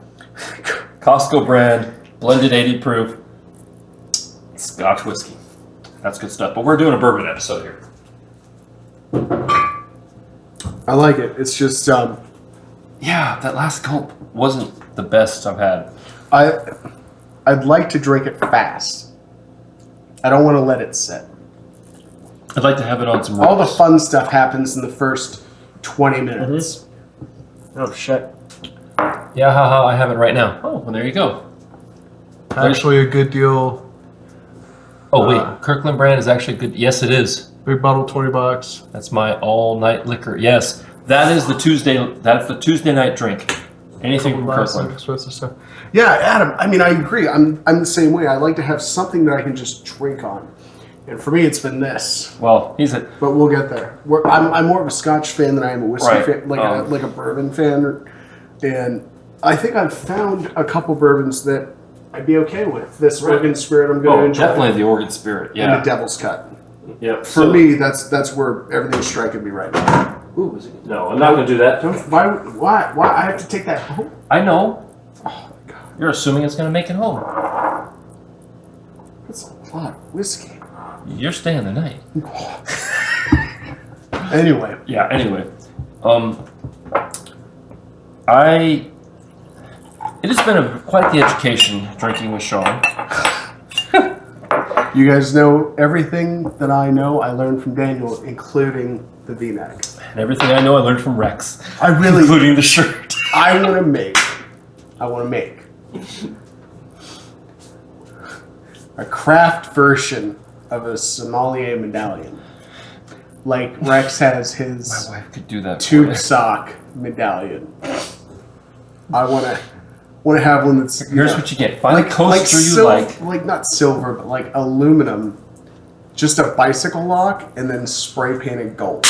Costco brand, blended 80 proof, Scotch whiskey. That's good stuff. But we're doing a bourbon episode here. I like it. It's just yeah, that last gulp wasn't the best I've had. I'd like to drink it fast. I don't want to let it sit. I'd like to have it on some All the rocks. fun stuff happens in the first 20 minutes. Oh shit. Yeah, haha, I have it right now. Oh, well there you go. Actually, a good deal. Oh wait, Kirkland brand is actually good. Yes, it is. Big bottle, $20. That's my all-night liquor. Yes, that is the Tuesday. That's the Tuesday night drink. Anything from Kirkland. Expensive stuff. Yeah, Adam. I mean, I agree. I'm the same way. I like to have something that I can just drink on, and for me, it's been this. Well, he's a But we'll get there. I'm more of a Scotch fan than I am a whiskey Right. fan, like a bourbon fan, and I think I've found a couple bourbons that I'd be okay with. This Oregon Spirit, I'm going to enjoy. definitely the Oregon Spirit. And Yeah. the Devil's Cut. Yeah. For me, that's where everything's striking me right now. Ooh, is it? No, I'm not going to do that. Why? I have to take that home? I know. Oh my god, You're assuming it's going to make it home. that's a lot of whiskey. You're staying the night. Anyway, Yeah. Anyway, it has been quite the education drinking with Sean. you guys know everything that I know. I learned from Daniel, including the V-neck. And everything I know I learned from Rex. I really, Including the shirt. I want to make a craft version of a sommelier medallion, like Rex has his My wife could do that. for tube you. sock medallion. I want to have one that's Here's what you get. Find a coaster you like. not silver, but like aluminum, just a bicycle lock, and then spray painted gold,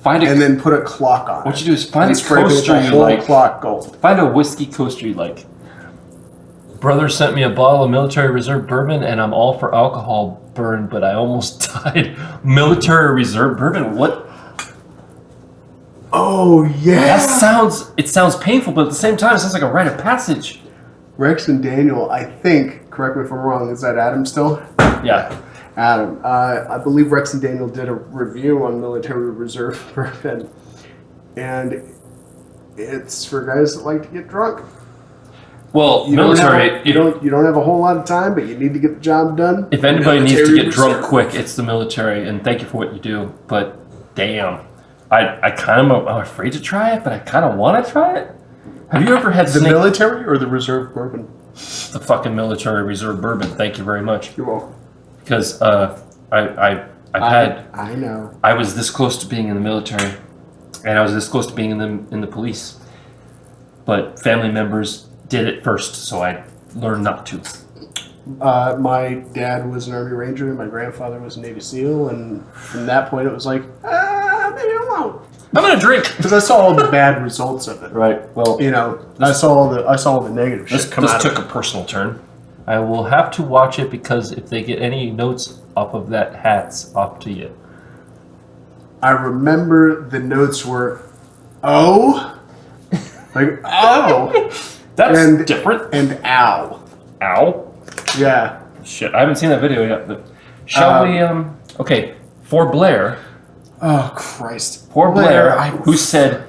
Find a and then put a clock on. What it. you do is find And a spray paint coaster the you whole like. clock gold. Find a whiskey coaster you like. Brother sent me a bottle of military reserve bourbon, and I'm all for alcohol burn, but I almost died. Military reserve bourbon? What? Oh yeah. It sounds painful, but at the same time, it sounds like a rite of passage. Rex and Daniel, I think. Correct me if I'm wrong. Is that Adam still? Yeah. Adam. I believe Rex and Daniel did a review on military reserve bourbon, and it's for guys that like to get drunk. Well, You military. don't have a whole lot of time, but you need to get the job done. If anybody needs to Military get drunk reserve. quick, it's the military, and thank you for what you do. But damn, I kind of I'm afraid to try it, but I kind of want to try it. Have you ever had The snake? military or the reserve bourbon? The fucking military reserve bourbon. Thank you very much. You're welcome. Because I've had I know. I was this close to being in the military, and I was this close to being in the police, but family members did it first, so I learned not to. My dad was an Army Ranger, and my grandfather was a Navy SEAL, and from that point, it was like, maybe I won't, I'm gonna drink. because I saw all the bad results of it. Right. Well, You know, I saw all the negative this shit come out took of a personal turn. I will have to watch it because if they get any notes off of that, hats off to you. it. I remember the notes were, oh, like oh, That's And- different. and ow. Ow. Yeah. Shit, I haven't seen that video yet. But shall we? Okay. For Blair. Oh Christ. Poor Blair, who said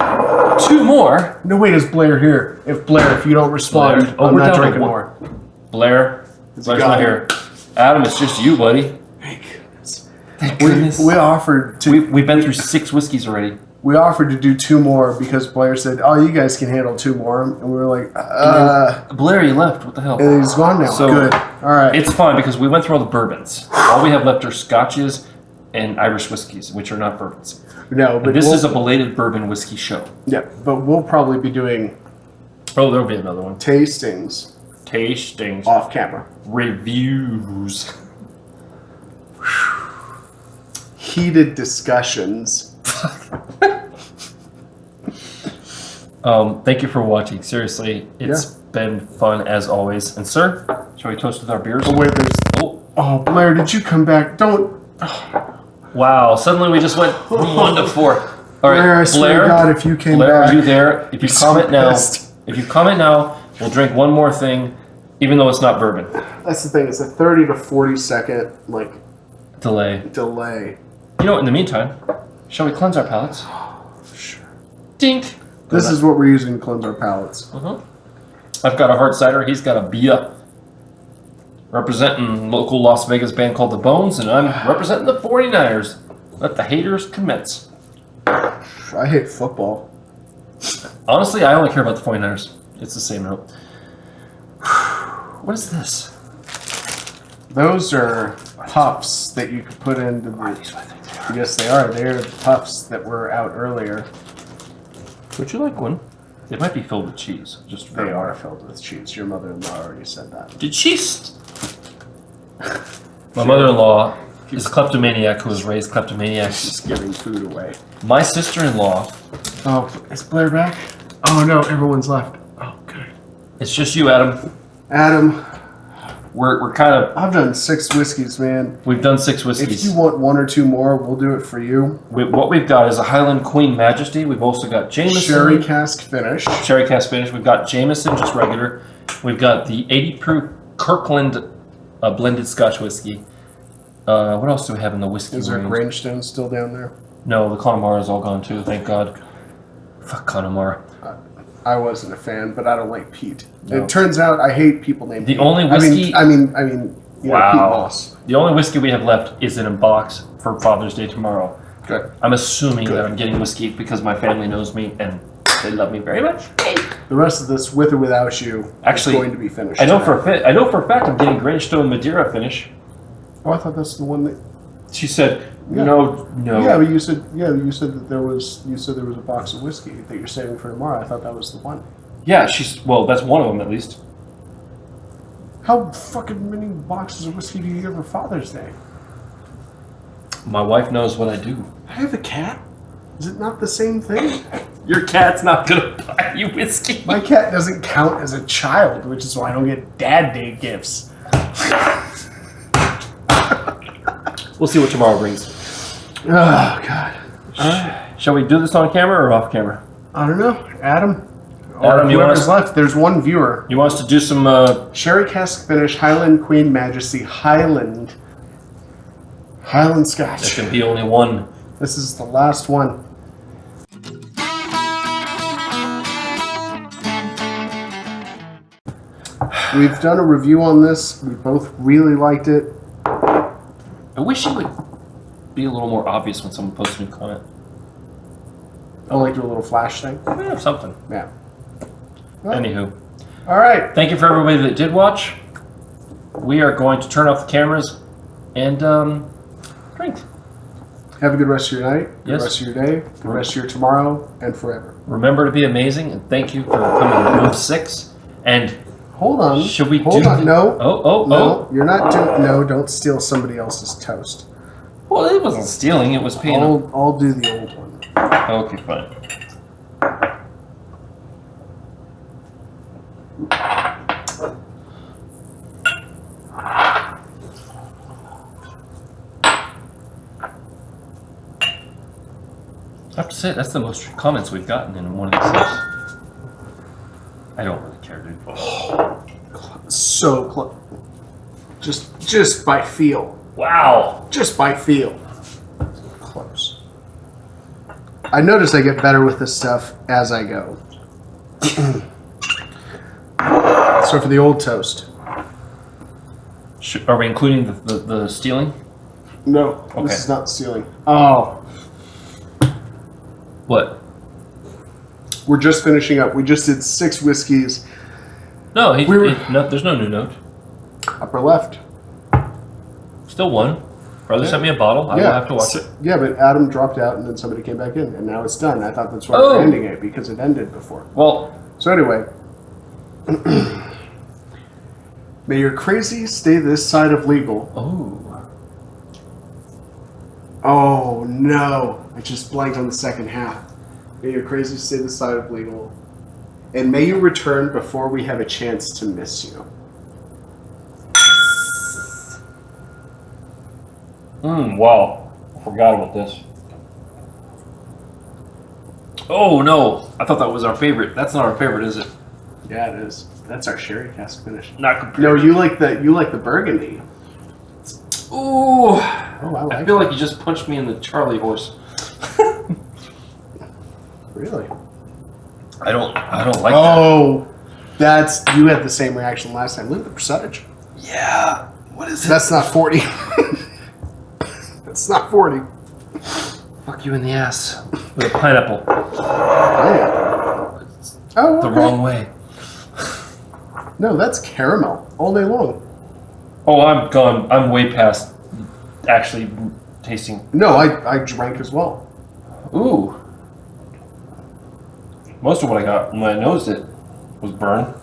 2 more. No wait, is Blair here? If you don't respond, Blair. Oh, I'm we're not down to drinking one. more. Blair. Is Blair's he not gone? here. Adam, it's just you, buddy. Thank goodness. Thank We goodness. offered to We've been through 6 whiskeys already. we offered to do 2 more because Blair said, "Oh, you guys can handle 2 more," and we were like, Blair, you left. What the hell? and he's gone now. So, Good. All right. It's fine because we went through all the bourbons. All we have left are scotches and Irish whiskeys, which are not bourbons. No, but And this we'll, is a belated bourbon whiskey show. yeah, but we'll probably be doing Oh, there'll be another one. tastings Tastings. off camera. Reviews. Heated discussions. Thank you for watching. Seriously, it's been fun as always. And sir, shall we toast with our beers? Oh wait, there's Oh, Oh, Blair, did you come back? Don't. Wow, suddenly we just went from 1 to 4. All right, Blair, I swear to God, if you came Blair, back. are you there? If you so comment now, pissed. if you comment now, we'll drink one more thing, even though it's not bourbon. That's the thing. It's a 30 to 40 second Delay. delay. You know what? In the meantime, shall we cleanse our palates? Sure. Dink. This is what we're using to cleanse our palates. I've got a hard cider. He's got a beer. Representing local Las Vegas band called The Bones, and I'm representing the 49ers. Let the haters commence. I hate football. Honestly, I only care about the 49ers. It's the same note. What is this? Those are puffs that you could put into the... Yes, they are. They're the puffs that were out earlier. Would you like one? They might be filled with cheese. Just They are filled with cheese. Your mother-in-law already said that. Did she? My mother-in-law is a kleptomaniac who was raised kleptomaniac. She's giving food away. My sister-in-law. Oh, is Blair back? Oh no, everyone's left. Oh, good. It's just you, Adam. Adam, We're kind of. I've done 6 whiskeys, man. We've done 6 If whiskeys. you want 1 or 2 more, we'll do it for you. What we've got is a Highland Queen Majesty. We've also got Jameson. Sherry cask finish. Sherry cask finish. We've got Jameson, just regular. We've got the 80 proof Kirkland blended Scotch whiskey. What else do we have in the whiskey Is there range? Grangestown still down there? No, the Connemara is all gone too, thank God. Fuck Connemara. I wasn't a fan, but I don't like Pete. No. It turns out I hate people named The Pete. only whiskey- I mean, you know, Pete Wow. Moss. The only whiskey we have left is in a box for Father's Day tomorrow. Good. I'm assuming Good. that I'm getting whiskey because my family knows me and they love me very much. The rest of this, with or without you, Actually, is going to be finished. I know tonight. for a fact I'm getting Grangestown Madeira finish. Oh, I thought that's the one that. She said, Yeah. no. Yeah, but you said that there was a box of whiskey that you're saving for tomorrow. I thought that was the one. Yeah, well, that's one of them at least. How fucking many boxes of whiskey do you get for Father's Day? My wife knows what I do. I have a cat. Is it not the same thing? Your cat's not gonna buy you whiskey. My cat doesn't count as a child, which is why I don't get Dad Day gifts. We'll see what tomorrow brings. Oh, God. All right. Shall we do this on camera or off camera? I don't know. Adam? Adam, you want whoever's us- left. There's one viewer. You want us to do some, Sherry cask finish, Highland Queen Majesty, Highland there Scotch. can be only one. This is the last one. We've done a review on this. We both really liked it. I wish it would be a little more obvious when someone posts a new comment. I like do a little flash thing. Yeah, something. Yeah. Well, Anywho, all right. thank you for everybody that did watch. We are going to turn off the cameras and drink. Have a good rest of your night, good Yes. rest of your day, good rest of your tomorrow, and forever. Remember to be amazing, and thank you for coming to room 6. And Hold on. should we Hold do on. No. Oh, No, you're not doing. No, don't steal somebody else's toast. Well, it wasn't stealing, it was paying. I'll do the old one. Okay, fine. I have to say, that's the most comments we've gotten in one of these things. I don't really care, dude. So close. Just by feel. Wow! Just by feel. Close. I notice I get better with this stuff as I go. So for the old toast. Are we including the stealing? No, Okay. this is not stealing. Oh, What? we're just finishing up. We just did 6 whiskeys. No, We there's no new note. Upper left. Still one. Brother sent me a bottle. I will have to watch it. Yeah, but Adam dropped out and then somebody came back in, and now it's done. I thought that's why Oh. we're ending it, because it ended before. Well, So anyway, may your crazy stay this side of legal. oh. Oh no, I just blanked on the second half. May your crazy stay this side of legal. And may you return before we have a chance to miss you. Wow. I forgot about this. Oh no! I thought that was our favorite. That's not our favorite, is it? Yeah, it is. That's our sherry cask finish. Not compared. No, you like the burgundy. Ooh! Oh, I feel like you just punched me in the Charlie horse. Really? I don't like that. Oh, you had the same reaction last time. Look at the percentage. Yeah. What is it? That's not 40. That's not 40. Fuck you in the ass with a pineapple. Oh, The okay. wrong way. No, that's caramel all day long. Oh, I'm gone. I'm way past actually tasting. No, I drank as well. Ooh. Most of what I got when I nosed it was burn,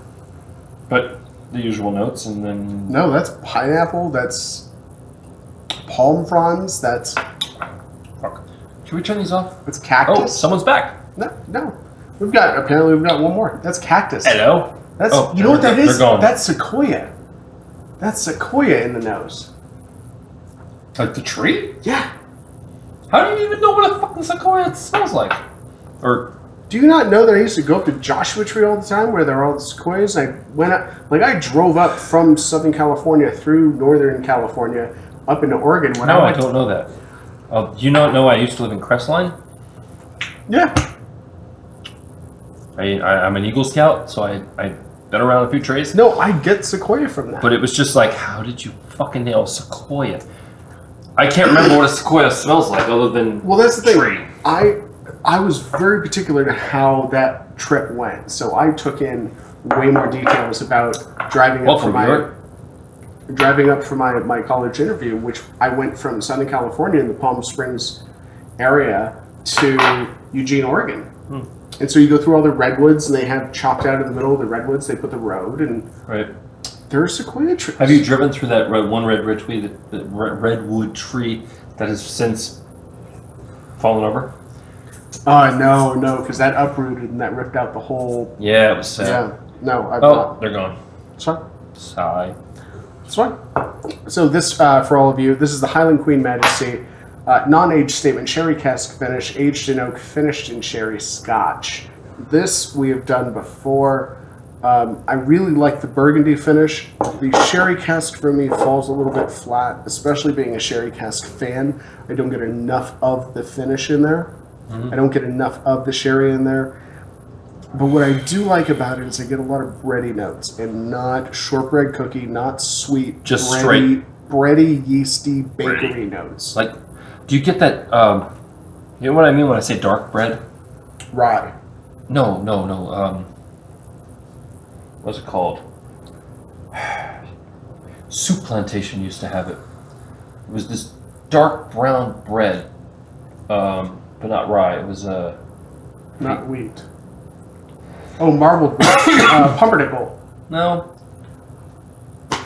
but the usual notes, and then No, that's pineapple. That's palm fronds. That's fuck. Should we turn these off? cactus. Oh, someone's back. No. Apparently we've got one more. That's cactus. Hello. That's Oh, you know what that they're is? gone. That's sequoia. That's sequoia in the nose. Like the tree? Yeah. How do you even know what a fucking sequoia smells like? Or Do you not know that I used to go up to Joshua Tree all the time where there are all the sequoias? I went up, I drove up from Southern California through Northern California up into Oregon. When no, I went don't know that. Do you not know I used to live in Crestline? Yeah. I'm an Eagle Scout, so I've been around a few trees. No, I get sequoia from that. But it was just like, how did you fucking nail sequoia? I can't remember what a sequoia smells like other than well, that's the thing. tree. I was very particular to how that trip went, so I took in way more details about driving up for my college interview, which I went from Southern California in the Palm Springs area to Eugene, Oregon. And so you go through all the redwoods, and they have chopped out in the middle of the redwoods. They put the road, and there are sequoia trees. Have you driven through that redwood tree that has since fallen over? No, because that uprooted and that ripped out the whole. Yeah, it was sad. Yeah, no, I've Oh, not. they're gone. It's fine. Sigh. It's fine. So this, for all of you, this is the Highland Queen Majesty. Non-aged statement, sherry cask finish, aged in oak, finished in sherry scotch. This we have done before. I really like the burgundy finish. The sherry cask for me falls a little bit flat, especially being a sherry cask fan. I don't get enough of the finish in there. I don't get enough of the sherry in there. But what I do like about it is I get a lot of bready notes, and not shortbread cookie, not sweet, Just straight. bready, yeasty, bakery notes. Like, do you get that? You know what I mean when I say dark bread? Rye. No. What's it called? Soup Plantation used to have it. It was this dark brown bread, but not rye. It was Not wheat. Oh, marbled pumpernickel. no.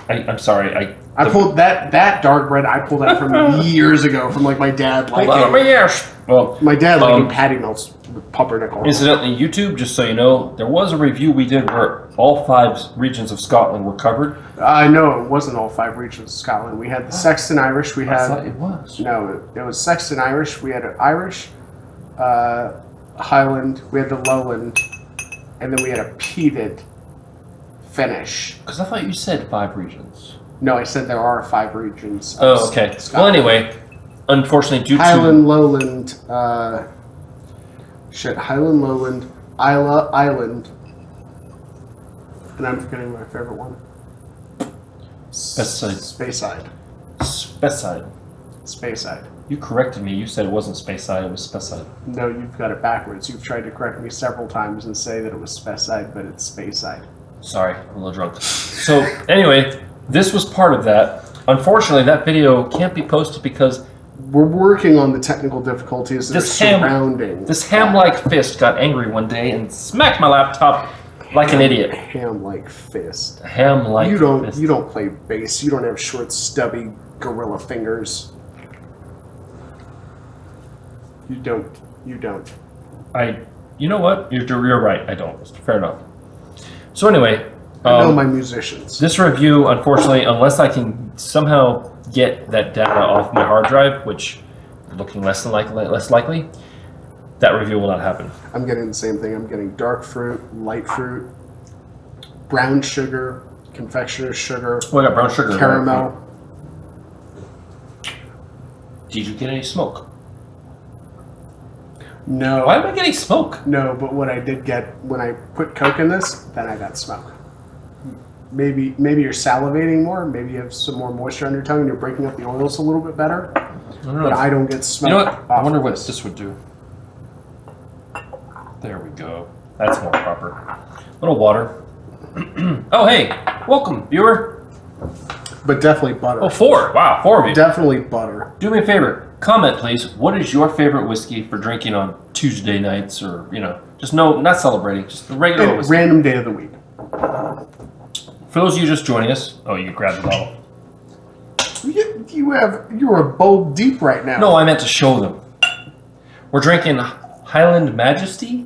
I'm sorry. I pulled that dark bread. I pulled that from years ago from like my dad Hold on, liking. yes. Well, My dad liking patty melts with pumpernickel. incidentally, YouTube, just so you know, there was a review we did where all 5 regions of Scotland were covered. I know it wasn't all 5 regions of Scotland. We had the Sexton Irish. We I had thought it was. no, it was Sexton Irish. We had an Irish, Highland. We had the Lowland, and then we had a peated finish. Because I thought you said 5 regions. No, I said there are 5 regions. Of Oh, okay. Well, Scotland. anyway, unfortunately, due Highland, Lowland, Highland, Lowland, Island, and I'm forgetting my favorite one. Speyside. Speyside. Speyside. You corrected me. You said it wasn't Speyside, it was Speyside. No, you've got it backwards. You've tried to correct me several times and say that it was Speyside, but it's Speyside. Sorry, I'm a little drunk. So, anyway, this was part of that. Unfortunately, that video can't be posted because we're working on the technical difficulties that are surrounding. This ham-like fist got angry one day and smacked my laptop like an idiot. Ham-like fist. Ham-like fist. You don't play bass. You don't have short, stubby gorilla fingers. You don't. You know what? You're right. I don't. Fair enough. So anyway, I know my musicians. This review, unfortunately, unless I can somehow get that data off my hard drive, which looking less likely, that review will not happen. I'm getting the same thing. I'm getting dark fruit, light fruit, brown sugar, confectioner's sugar, Oh, I got brown sugar. caramel. Did you get any smoke? No. Why am I getting smoke? No, but what I did get when I put Coke in this, then I got smoke. Maybe you're salivating more. Maybe you have some more moisture on your tongue and you're breaking up the oils a little bit better. I don't know. But I don't get smoke. You know what? I off wonder of what this. this would do. There we go. That's more proper. A little water. Oh, hey. Welcome, viewer. But definitely butter. Oh, 4. Wow, 4 of you. Definitely butter. Do me a favor. Comment, please. What is your favorite whiskey for drinking on Tuesday nights or, just not celebrating, just the regular And whiskey. random day of the week. For those of you just joining us, you grabbed the bottle. You are bold deep right now. No, I meant to show them. We're drinking Highland Majesty,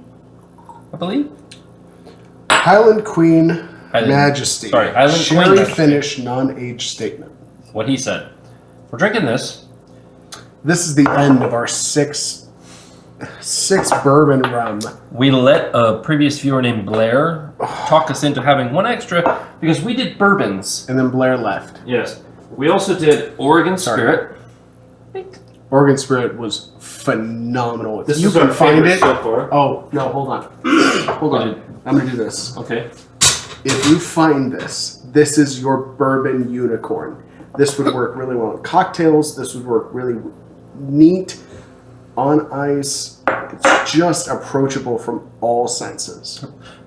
I believe. Highland Queen Highland- Majesty. sorry, Highland Queen Sherry Majesty. finish, non-aged statement. What he said. We're drinking this. This is the end of our six bourbon rum. We let a previous viewer named Blair talk us into having one extra because we did bourbons. And then Blair left. Yes. We also did Oregon Spirit. Oregon Spirit was phenomenal. If This you is can our find favorite it. so far. Oh, no, hold on. Hold on. I'm going to do this. Okay. If you find this is your bourbon unicorn. This would work really well in cocktails. This would work really neat on ice. It's just approachable from all senses.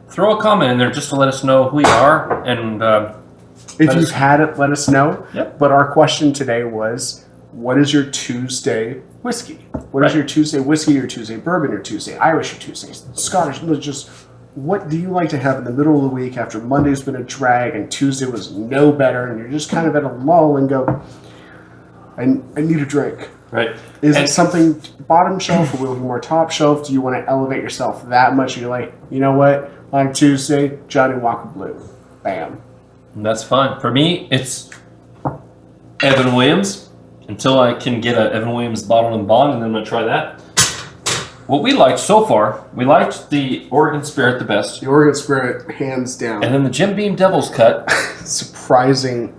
Throw a comment in there just to let us know who you are and If Let you've us- had it, let us know. Yep. But our question today was, what is your Tuesday whiskey? What is Right. your Tuesday whiskey, your Tuesday bourbon, your Tuesday Irish, your Tuesday Scottish? Just what do you like to have in the middle of the week after Monday's been a drag and Tuesday was no better and you're just kind of at a lull and go, I need a drink. right. Is And- it something bottom shelf or will it be more top shelf? Do you want to elevate yourself that much? You're like, you know what? On Tuesday, Johnny Walker Blue. Bam. And that's fine. For me, it's Evan Williams until I can get a Evan Williams bottle and bond, and then I'm going to try that. What we liked so far, we liked the Oregon Spirit the best, The Oregon Spirit, hands down. and then the Jim Beam Devil's Cut, surprising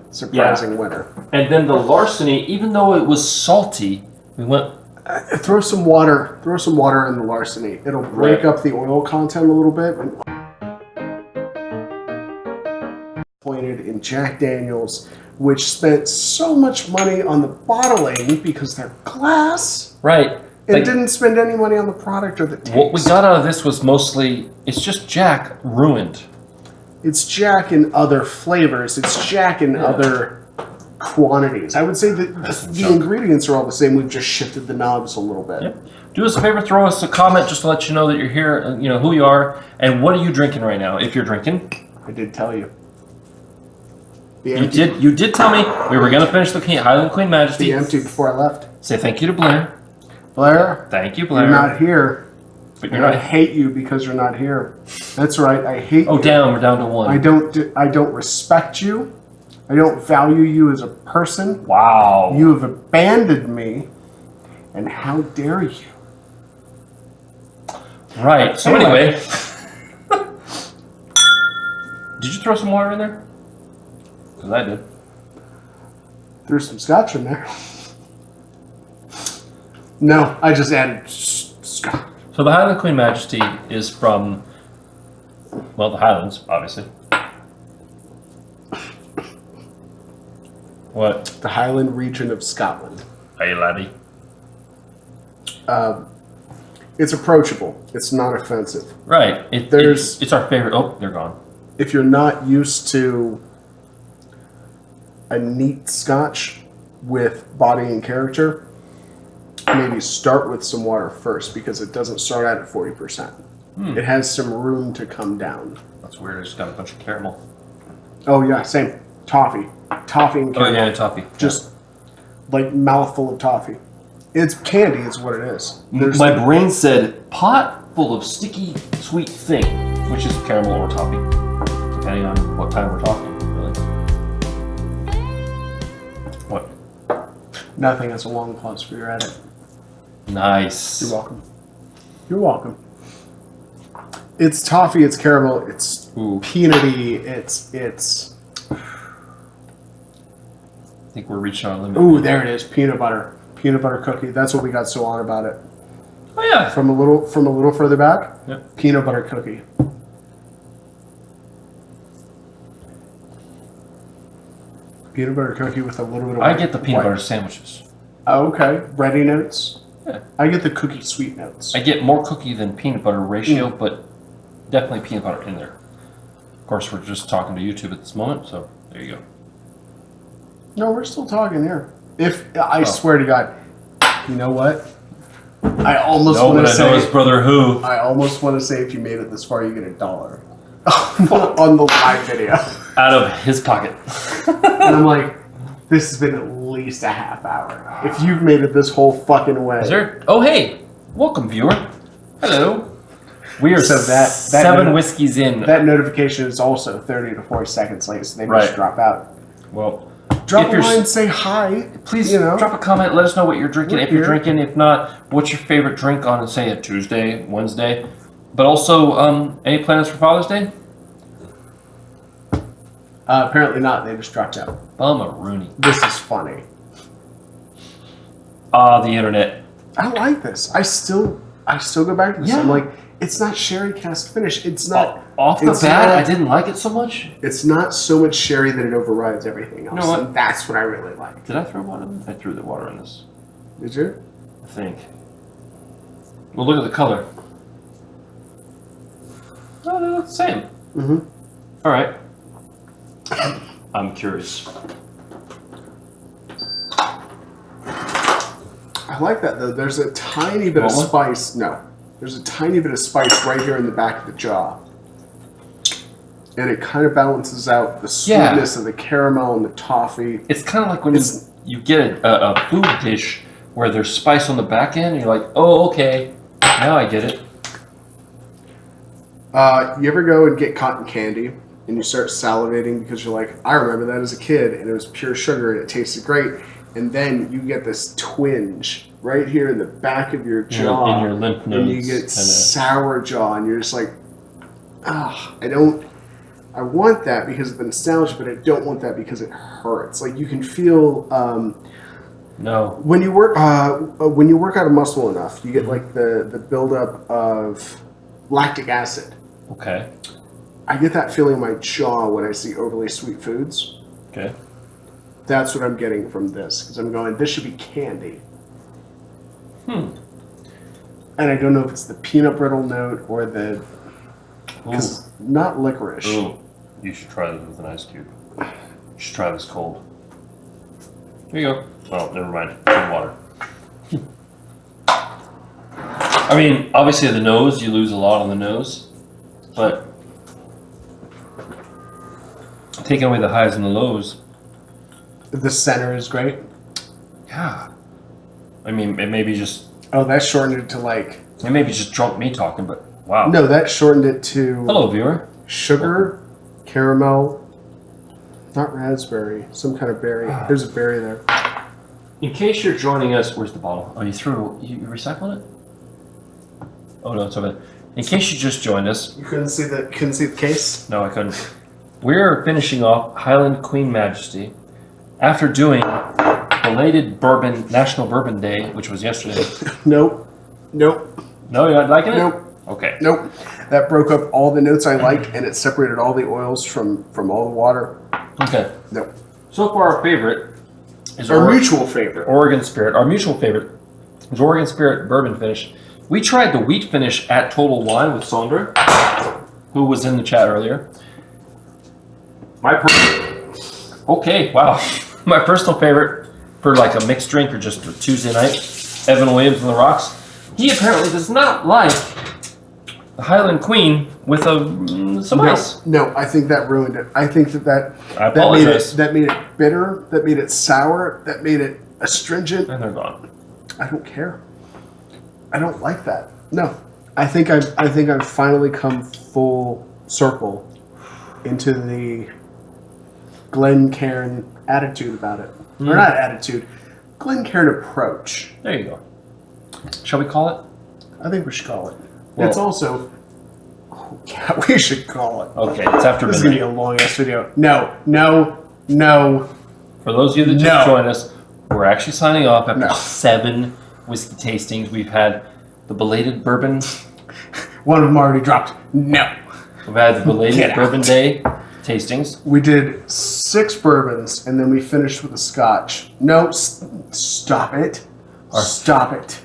winner. and then the Larceny, even though it was salty, we went, Throw some water in the Larceny. It'll break Right. up the oil content a little bit. And pointed in Jack Daniels, which spent so much money on the bottling because they're glass, right. and Like, didn't spend any money on the product or the taste. what we got out of this was mostly, it's just Jack ruined. It's Jack in other flavors. It's Jack in other quantities. I would say that the junk. ingredients are all the same. We've just shifted the knobs a little bit. Yep. Do us a favor, throw us a comment just to let you know that you're here, who you are, and what are you drinking right now, if you're drinking. I did tell you. The You empty, did tell me we were going to finish the Highland Queen Majesty. the empty before I left. Say thank you to Blair. Blair, Thank you, Blair. you're not here. But And you're I not. hate you because you're not here. That's right. I hate Oh, you. down. We're down to 1. I don't respect you. I don't value you as a person. Wow. You have abandoned me. And how dare you? Right. So Anyway. anyway. Did you throw some water in there? Because I did. Threw some scotch in there. No, I just added scotch. So the Highland Queen Majesty is from, well, the Highlands, obviously. What? The Highland region of Scotland. Hey, laddie. It's approachable. It's not offensive. Right. It's our favorite. Oh, they're gone. If you're not used to a neat scotch with body and character, maybe start with some water first because it doesn't start out at 40%. It has some room to come down. That's weird. I just got a bunch of caramel. Oh yeah, same. Toffee and Oh, caramel. yeah, toffee. Just like mouthful of toffee. It's candy is what it is. There's My brain said pot full of sticky, sweet thing, which is caramel or toffee, depending on what time we're talking, really. What? Nothing. That's a long pause for your edit. Nice. You're welcome. You're welcome. It's toffee. It's caramel. It's peanutty. It's. I think we're reaching our limit. Ooh, there it is. Peanut butter. Peanut butter cookie. That's what we got so on about it. Oh yeah. From a little further back. Yep. Peanut butter cookie. Peanut butter cookie with a little bit of. I get the peanut butter sandwiches. Oh, okay. Ready notes. Yeah. I get the cookie sweet notes. I get more cookie than peanut butter ratio, but definitely peanut butter in there. Of course, we're just talking to YouTube at this moment, so there you go. No, we're still talking here. I swear to God, you know what? I almost want to say. I know his brother who. I almost want to say if you made it this far, you get $1 on the live video. Out of his pocket. And I'm like, this has been at least a half hour. If you've made it this whole fucking way. Is there? Oh, hey. Welcome, viewer. Hello. We are So that 7 whiskeys in. That notification is also 30 to 40 seconds late, so they just drop out. Well, drop a line, say hi. Please drop a comment. Let us know what you're drinking. If you're drinking, if not, what's your favorite drink on, say, a Tuesday, Wednesday? But also, any plans for Father's Day? Apparently not. They just dropped out. Bum-a-rooney. This is funny. The internet. I like this. I still go back to this. Yeah. I'm like, it's not sherry cask finish. It's not. Off the bat, I didn't like it so much. It's not so much sherry that it overrides everything else. You know what? And that's what I really like. Did I throw water in? I threw the water in this. Did you? I think. Well, look at the color. Oh, they look the same. Mm-hmm. All right. I'm curious. I like that though. There's a tiny bit of spice. No, there's a tiny bit of spice right here in the back of the jaw, and it kind of balances out the sweetness of the caramel and the toffee. It's kind of like when you get a food dish where there's spice on the back end, and you're like, oh, okay, now I get it. You ever go and get cotton candy and you start salivating because you're like, I remember that as a kid and it was pure sugar and it tasted great, and then you get this twinge right here in the back of your jaw, in your lymph nodes, and you get sour jaw, and you're just like, I want that because of the nostalgia, but I don't want that because it hurts. Like you can feel no when you work out a muscle enough, you get like the buildup of lactic acid. Okay. I get that feeling in my jaw when I see overly sweet foods. Okay. That's what I'm getting from this, because I'm going, this should be candy. And I don't know if it's the peanut brittle note or the... Because not licorice. Ooh. You should try this with an ice cube. You should try this cold. Here you go. Oh, never mind. Some water. I mean, obviously the nose, you lose a lot on the nose. But taking away the highs and the lows. The center is great. Yeah. I mean, it maybe just... Oh, that shortened it to like... It maybe just drunk me talking, but wow. No, that shortened it to... Hello, viewer. Sugar, caramel, not raspberry, some kind of berry. There's a berry there. In case you're joining us... Where's the bottle? Oh, you threw it... You recycled it? Oh, no, it's over there. In case you just joined us... You couldn't see the case? No, I couldn't. We're finishing off Highland Queen Majesty after doing Belated Bourbon, National Bourbon Day, which was yesterday. Nope. No, you're not liking it? Nope. Okay. Nope. That broke up all the notes I like, and it separated all the oils from all the water. Okay. Nope. So far, our favorite is Our mutual favorite. Oregon Spirit. Our mutual favorite is Oregon Spirit Bourbon Finish. We tried the wheat finish at Total Wine with Sandra, who was in the chat earlier. Okay, wow. My personal favorite for like a mixed drink or just a Tuesday night, Evan Williams on the rocks. He apparently does not like the Highland Queen with some ice. No, I think that ruined it. I think that I apologize. that made it bitter, that made it sour, that made it astringent. And they're gone. I don't care. I don't like that. No. I think I've finally come full circle into the Glencairn attitude about it. Or not attitude. Glencairn approach. There you go. Shall we call it? I think we should call it. Well- It's also. Oh, yeah, we should call it. Okay, it's after This is gonna midnight. be a long ass video. No. For those of you that just No. joined us, we're actually signing off after No. 7 whiskey tastings. We've had the Belated Bourbon. One of them already dropped. No. We've had the Belated Get out. Bourbon Day tastings. We did 6 bourbons and then we finished with a scotch. No, stop it. Stop it.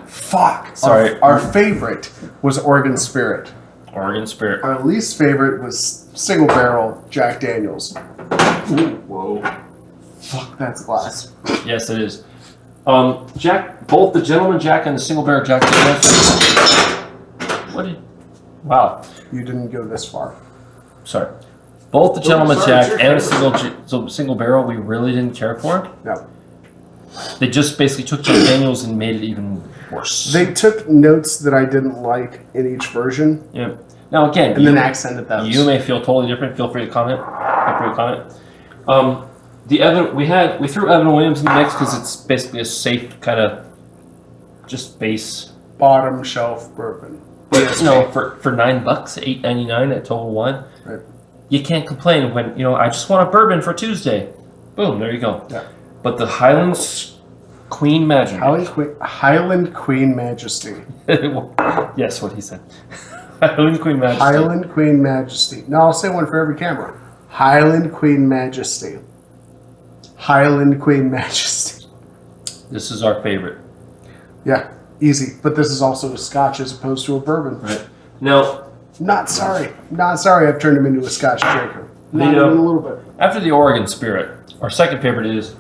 Fuck. Sorry. Our favorite was Oregon Spirit. Oregon Spirit. Our least favorite was Single Barrel Jack Daniels. Whoa. Fuck, that's glass. Yes, it is. Jack, both the Gentleman Jack and the Single Barrel Jack Daniels. What did? Wow. You didn't go this far. Sorry. Both the Gentleman sorry, Jack it's your and the single barrel we really didn't care for. No. They just basically took Jack Daniels and made it even worse. They took notes that I didn't like in each version Yeah. Now again, and then accented those. you may feel totally different. Feel free to comment. Feel free to comment. The Evan we threw Evan Williams in the mix because it's basically a safe kind of just base. Bottom shelf bourbon. But, you know, for $9, $8.99 at Total Wine, Right. you can't complain when I just want a bourbon for Tuesday. Boom, there you go. Yeah. But the Highlands Queen Majesty. Highland Queen Majesty. Yes, what he said. Highland Queen Majesty. Highland Queen Majesty. No, I'll say one for every camera. Highland Queen Majesty. Highland Queen Majesty. This is our favorite. Yeah, easy. But this is also a scotch as opposed to a bourbon. Right. Now, Not sorry. I've turned him into a scotch drinker. Not The, even a little bit. after the Oregon Spirit, our second favorite is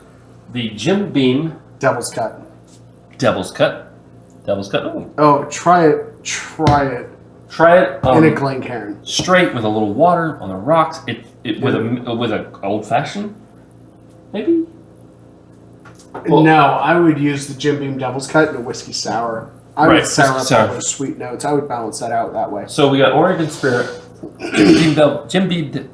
the Jim Beam Devil's Cut. Devil's Cut. Devil's Cut. Ooh. Oh, try it. Try it. Try it In a Glencairn. straight with a little water on the rocks. With a old fashioned, maybe. Well- No, I would use the Jim Beam Devil's Cut in a whiskey sour. I Right, would sour whiskey up all sour. those sweet notes. I would balance that out that way. So we got Oregon Spirit, Jim Beam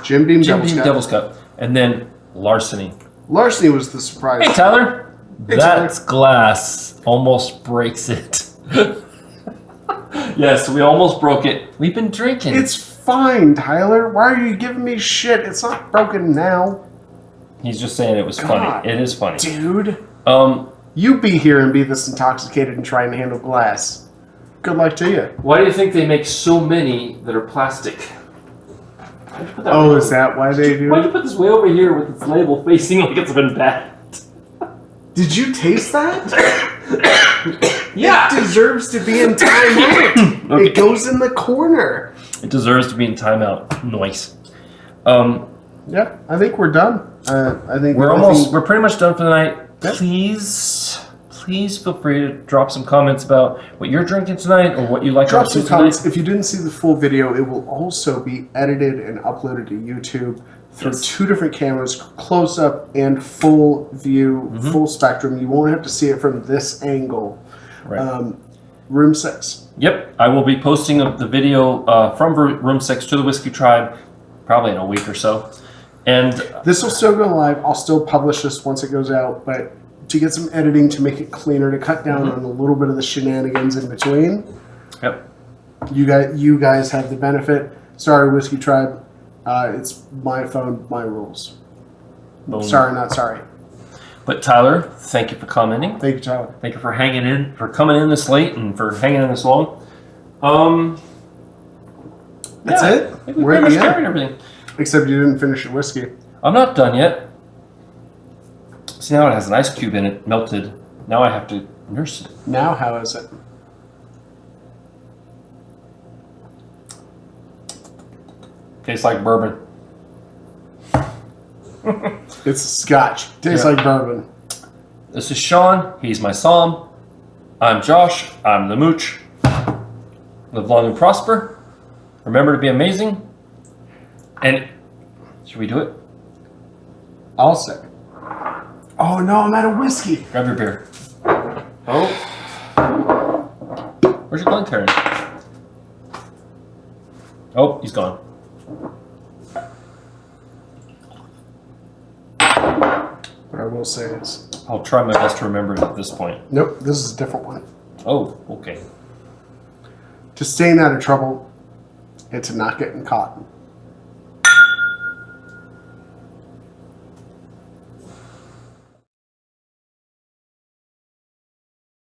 Jim Beam Jim Devil's Beam Cut. Devil's Cut, and then Larceny. Larceny was the surprise. Hey Tyler, Hey, that glass almost breaks it. Yes, we almost broke it. We've been drinking. It's fine, Tyler. Why are you giving me shit? It's not broken now. He's just saying it was God. funny. It is funny. Dude, Um, you be here and be this intoxicated and try and handle glass. Good luck to you. why do you think they make so many that are plastic? Why'd you put that Oh, way- is that why they do Why'd you it? put this way over here with its label facing like it's been bad? Did you taste that? Yeah. It deserves to be in timeout. Okay. It goes in the corner. It deserves to be in timeout. Nice. Yep, I think we're done. I think We're pretty much done for the night. Yep. Please feel free to drop some comments about what you're drinking tonight or what you like Drop to some do comments. tonight. If you didn't see the full video, it will also be edited and uploaded to YouTube through Yes. 2 different cameras, close up and full view, full spectrum. You won't have to see it from this angle. Right. Room 6. Yep, I will be posting the video from Room 6 to the Whiskey Tribe probably in a week or so. And This will still go live. I'll still publish this once it goes out, but to get some editing to make it cleaner, to cut down on a little bit of the shenanigans in between, yep, you guys have the benefit. Sorry, Whiskey Tribe. It's my phone, my rules. boom. Sorry, not sorry. But Tyler, thank you for commenting. Thank you, Tyler. Thank you for hanging in, for coming in this late, and for hanging in this long. That's yeah, it? I think we We're at pretty the much end. covered everything. Except you didn't finish your whiskey. I'm not done yet. See, now it has an ice cube in it, melted. Now I have to nurse it. Now, how is it? Tastes like bourbon. It's scotch. Tastes Yeah. like bourbon. This is Sean. He's my Psalm. I'm Josh. I'm the Mooch. Live long and prosper. Remember to be amazing. And should we do it? I'll say. Oh no, I'm out of whiskey. Grab your beer. Oh. Where's your Glencairn? Oh, he's gone. But I will say is. I'll try my best to remember it at this point. Nope, this is a different one. Oh, okay. To staying out of trouble and to not getting caught.